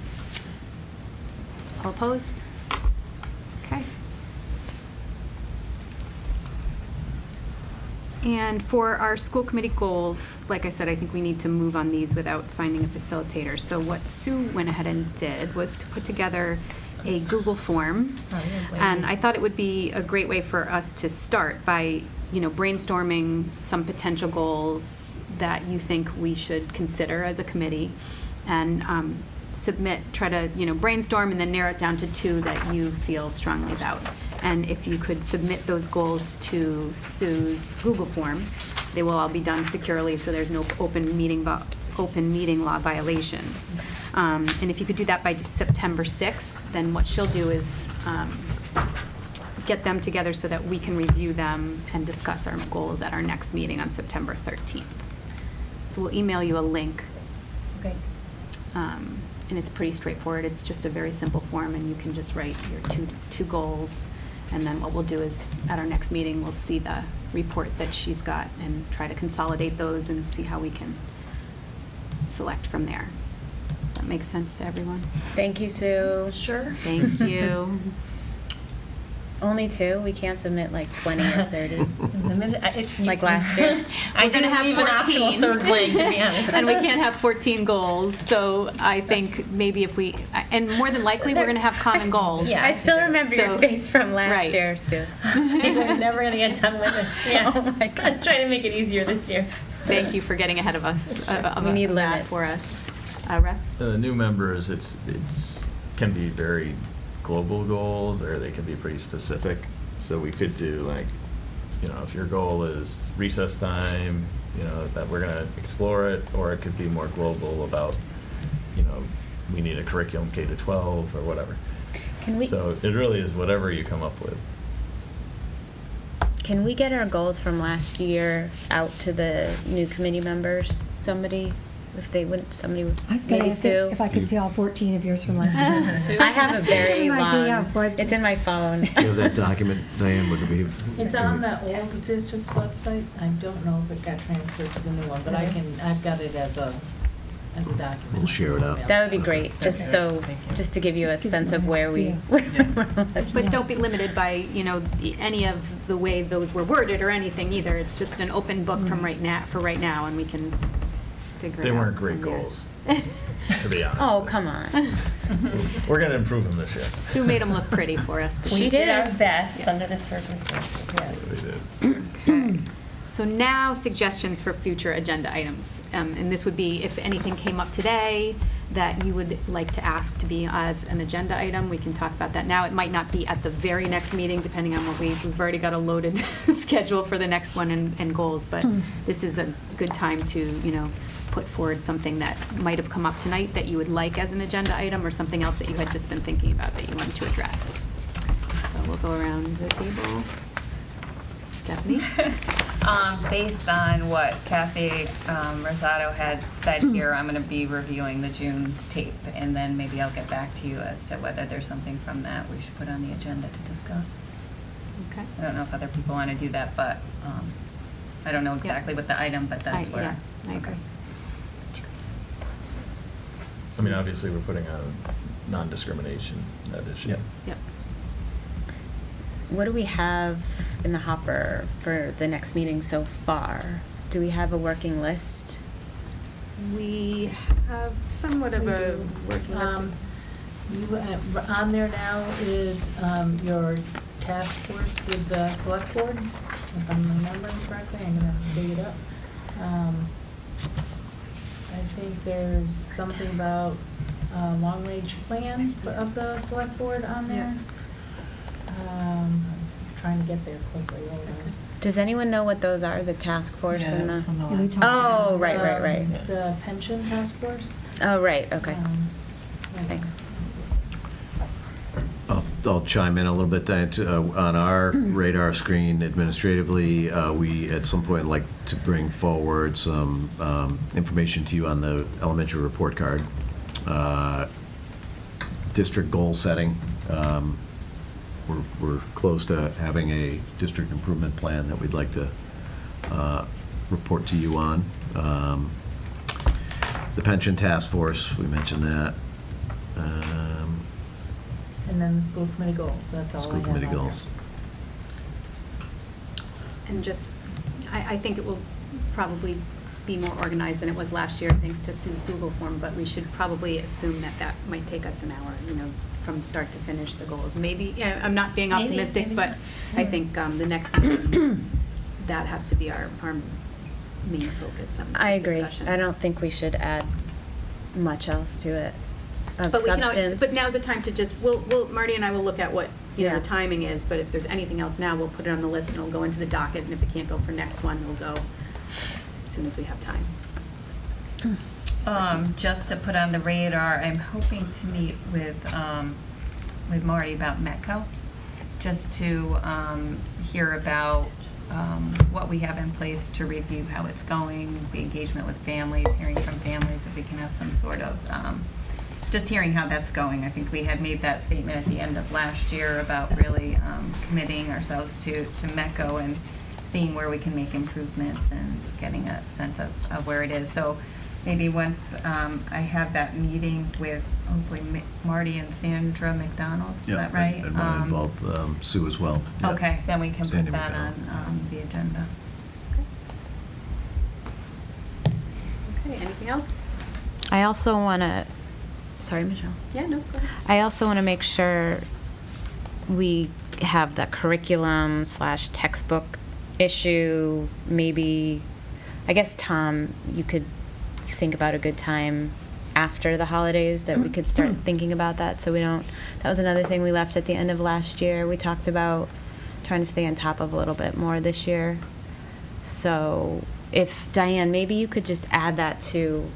All opposed? Okay. And for our school committee goals, like I said, I think we need to move on these without finding a facilitator. So what Sue went ahead and did was to put together a Google form. And I thought it would be a great way for us to start by, brainstorming some potential goals that you think we should consider as a committee, and try to, brainstorm and then narrow it down to 2 that you feel strongly about. And if you could submit those goals to Sue's Google form, they will all be done securely, so there's no open meeting law violations. And if you could do that by September 6th, then what she'll do is get them together so that we can review them and discuss our goals at our next meeting on September 13th. So we'll email you a link. Okay. And it's pretty straightforward. It's just a very simple form, and you can just write your two goals. And then what we'll do is, at our next meeting, we'll see the report that she's got and try to consolidate those and see how we can select from there. Does that make sense to everyone? Thank you, Sue. Sure. Thank you. Only 2? We can't submit like 20 or 30? The minute, Like last year? I didn't have an optional 14. third leg, to be honest. And we can't have 14 goals, so I think maybe if we, and more than likely, we're going to have common goals. Yeah. I still remember your So- face from last right. year, Sue. We're never going to get done with it. Yeah. Oh my God. I'm trying to make it easier this year. Thank you for getting ahead of us. We need of that limits. for us. Russ? The new members, can be very global goals, or they can be pretty specific. So we could do if your goal is recess time, that we're gonna explore it, or it could be more global about, we need a curriculum K-12 or whatever. Can we? So it really is whatever you come up with. Can we get our goals from last year out to the new committee members? Somebody would, I was maybe going to say, Sue? if I could see all 14 of yours from last year. I have a very An idea long, of what- it's in my phone. You have that document, Diane, would it be? It's on the old district's website. I don't know if it got transferred to the new one, but I've got it as a document. We'll share it out. That would be great, just to give you a Just give sense them of an where we. idea. But don't be limited by, any of the way those were worded or anything either. It's just an open book from right now, and we can figure it out. They weren't great from there. goals, to be honest. Oh, come on. We're gonna improve them this year. Sue made them look pretty for us. but She We did our did. best Yes. under the circumstances, yes. We did. Okay. So now suggestions for future agenda items. And this would be if anything came up today that you would like to ask to be as an agenda item, we can talk about that now. It might not be at the very next meeting, depending on what we've already got a loaded schedule for the next one and goals, but this is a good time to, put forward something that might have come up tonight that you would like as an agenda item, or something else that you had just been thinking about that you wanted to address. So we'll go around the table. Stephanie? Based on what Kathy Rosado had said here, I'm going to be reviewing the June tape, and then maybe I'll get back to you as to whether there's something from that we should put on the agenda to discuss. Okay. I don't know if other people want to do that, but I don't know exactly what the item, but that's where. Yeah, I agree. I mean, obviously, we're putting on non-discrimination, that issue. Yep. Yep. What do we have in the hopper for the next meeting so far? Do we have a working list? We have somewhat of a working list. On there now is your task force with the select board, if I'm remembering correctly. I'm going to dig it up. I think there's something about long-range plan of the select board on there. I'm trying to get there quickly, hold on. Does anyone know what those are, the task force Yeah, and that's the? from the Yeah, we last- talked about Oh, right. The pension task force. Oh, right, okay. Thanks. I'll chime in a little bit. That on our radar screen administratively, we at some point like to bring forward some information to you on the elementary report card. District goal setting. We're close to having a district improvement plan that we'd like to report to you on. The pension task force, we mentioned that. And then the school committee goals, that's all I School have committee on there. goals. And just, I think it will probably be more organized than it was last year, thanks to Sue's Google form, but we should probably assume that that might take us an hour, from start to finish the goals. Maybe, yeah, I'm not being Maybe, optimistic, maybe. but I think the next meeting, that has to be our main focus on I agree. discussion. I don't think we should add much else to it of But we can, substance. but now's the time to just, Marty and I will look at what, Yeah. the timing is, but if there's anything else now, we'll put it on the list and it'll go into the docket, and if it can't go for next one, it'll go as soon as we have time. Just to put on the radar, I'm hoping to meet with Marty about METCO, just to hear about what we have in place to review how it's going, the engagement with families, hearing from families, if we can have some sort of, just hearing how that's going. I think we had made that statement at the end of last year about really committing ourselves to METCO and seeing where we can make improvements and getting a sense of where it is. So maybe once I have that meeting with hopefully Marty and Sandra McDonald, is that right? And want to involve Sue as well. Yeah. Okay, then we can put Sandy that McDonald. on the agenda. Okay, anything else? I also want to, sorry, Michelle. Yeah, no, go ahead. I also want to make sure we have the curriculum / textbook issue. Maybe, I guess, Tom, you could think about a good time after the holidays that we could start thinking about that, so we don't, that was another thing we left at the end of last year. We talked about trying to stay on top of a little bit more this year. So if, Diane, maybe you could just add that to,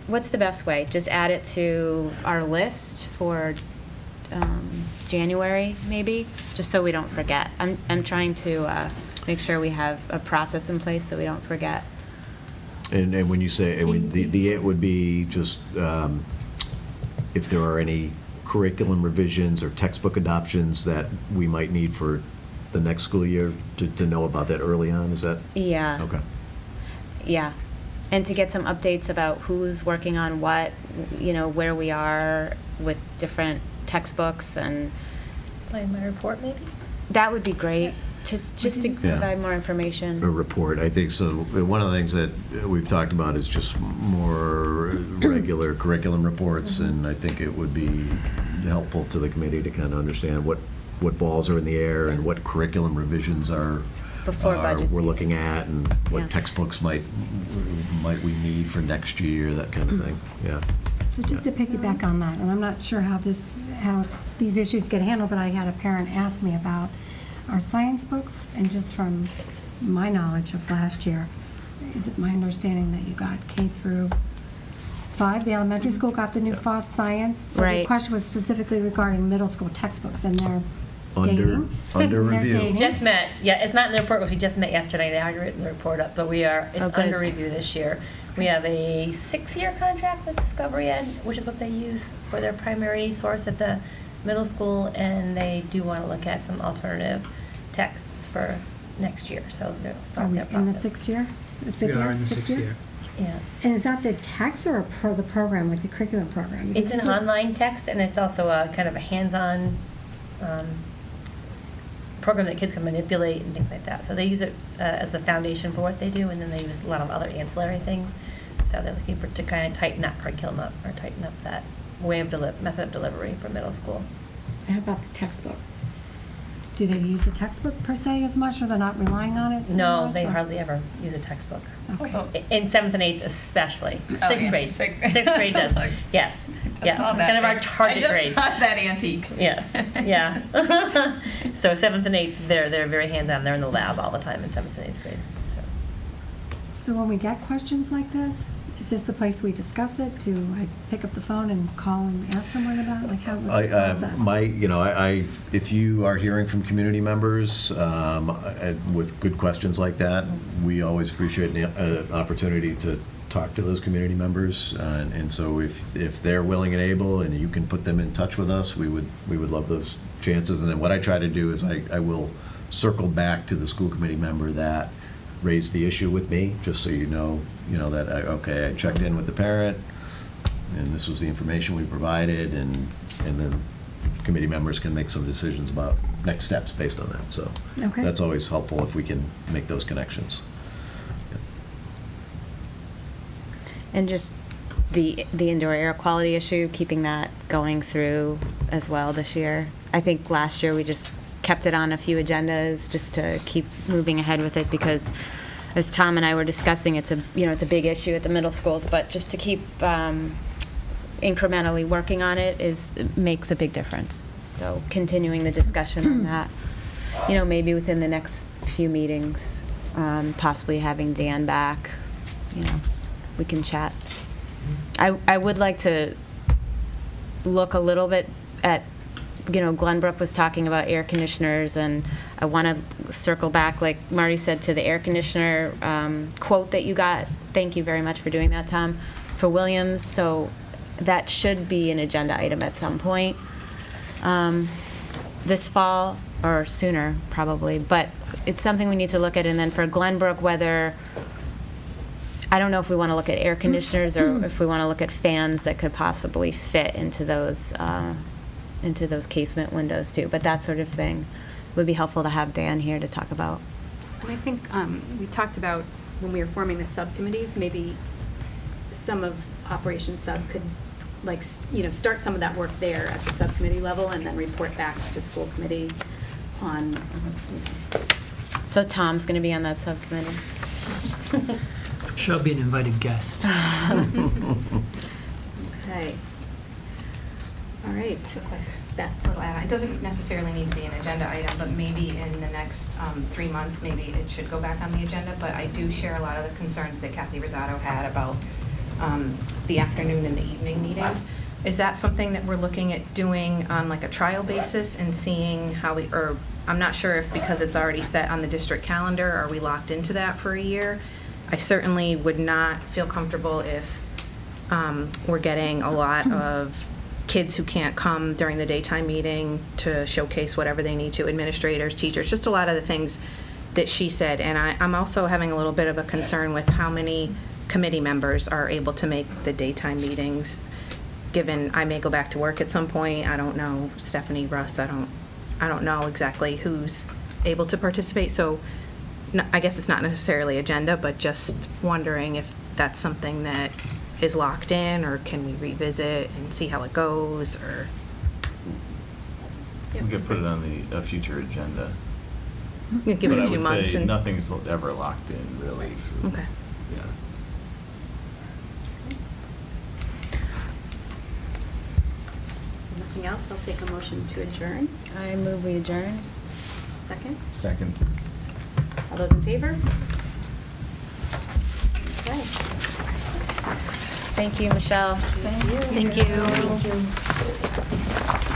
what's the best way? Just add it to our list for January, maybe, just so we don't forget. I'm trying to make sure we have a process in place so we don't forget. And when you say, the it would be just if there are any curriculum revisions or textbook adoptions that we might need for the next school year, to know about that early on, is that? Yeah. Okay. Yeah. And to get some updates about who's working on what, where we are with different textbooks, and Like my report, maybe? that would be great, just to provide more information. A report, I think so. One of the things that we've talked about is just more regular curriculum reports, and I think it would be helpful to the committee to kind of understand what balls are in the air and what curriculum revisions are Before budget we're season. looking at, and what Yeah. textbooks might we need for next year, that kind of thing. Yeah. So just to piggyback on that, and I'm not sure how these issues get handled, but I had a parent ask me about our science books, and just from my knowledge of last year, is it my understanding that you got K through 5, the elementary school got the new FOSS science? So the Right. question was specifically regarding middle school textbooks, and they're Under dating. under They're review. dating. Just met, yeah, it's not in the report, because we just met yesterday, they haven't written the report up, but Oh, it's good. under review this year. We have a 6-year contract with Discovery Ed, which is what they use for their primary source at the middle school, and they do want to look at some alternative texts for next year, so they'll Are start we their in the process. 6th year? The 5th We year? are in the 6th year. Yeah. And is that the text or the program, like the curriculum program? It's Because an this was- online text, and it's also a kind of a hands-on program that kids can manipulate and things like that. So they use it as the foundation for what they do, and then they use a lot of other ancillary things. So they're looking to kind of tighten that curriculum up, or tighten up that way of method of delivery for middle school. How about the textbook? do they use the textbook per se as much, or they're not relying on it so No, much, they or- hardly ever use a textbook. Okay. In 7th and 8th especially. Oh, Sixth yeah. grade. Sixth grade. Sixth grade I does. was like, Yes. Just Yeah. saw It's that kind of our thing. target grade. I just saw that antique. Yes. Yeah. So 7th and 8th, they're very hands-on. They're in the lab all the time in 7th and 8th grade. So when we get questions like this, is this the place we discuss it? Do I pick up the phone and call and ask someone about it? Like how, what's the process? If you are hearing from community members with good questions like that, we always appreciate the opportunity to talk to those community members. And so if they're willing and able, and you can put them in touch with us, we would love those chances. And then what I try to do is I will circle back to the school committee member that raised the issue with me, just so you know that I checked in with the parent, and this was the information we provided, and then committee members can make some decisions about next steps based on that. So Okay. that's always helpful if we can make those connections. And just the indoor air quality issue, keeping that going through as well this year. I think last year we just kept it on a few agendas just to keep moving ahead with it, because as Tom and I were discussing, it's a big issue at the middle schools, but just to keep incrementally working on it makes a big difference. So continuing the discussion on that, maybe within the next few meetings, possibly having Dan back, we can chat. I would like to look a little bit at, Glenbrook was talking about air conditioners, and I want to circle back, like Marty said, to the air conditioner quote that you got. Thank you very much for doing that, Tom, for Williams. So that should be an agenda item at some point this fall, or sooner probably, but it's something we need to look at. And then for Glenbrook, I don't know if we want to look at air conditioners or if we want to look at fans that could possibly fit into those casement windows too, but that sort of thing would be helpful to have Dan here to talk about. And I think we talked about when we were forming the subcommittees, maybe some of Operation Sub could start some of that work there at the subcommittee level and then report back to the school committee on. So Tom's going to be on that subcommittee. She'll be an invited guest. Okay. All right. Just a quick Beth. little add-on. It doesn't necessarily need to be an agenda item, but maybe in the next 3 months, maybe it should go back on the agenda. But I do share a lot of the concerns that Kathy Rosato had about the afternoon and the evening meetings. Is that something that we're looking at doing on like a trial basis and seeing how or I'm not sure if because it's already set on the district calendar, are we locked into that for a year? I certainly would not feel comfortable if we're getting a lot of kids who can't come during the daytime meeting to showcase whatever they need to, administrators, teachers, just a lot of the things that she said. And I'm also having a little bit of a concern with how many committee members are able to make the daytime meetings, given I may go back to work at some point. I don't know, Stephanie, Russ, I don't know exactly who's able to participate. So I guess it's not necessarily agenda, but just wondering if that's something that is locked in, or can we revisit and see how it goes, or? We could put it on the future agenda. We give it a few But I would months say and. nothing's ever locked in, really. Okay. Yeah. Nothing else, I'll take a motion to adjourn. I move we adjourn. Second? Second. All those in favor? Okay. Thank you, Michelle. Thank you. Thank you.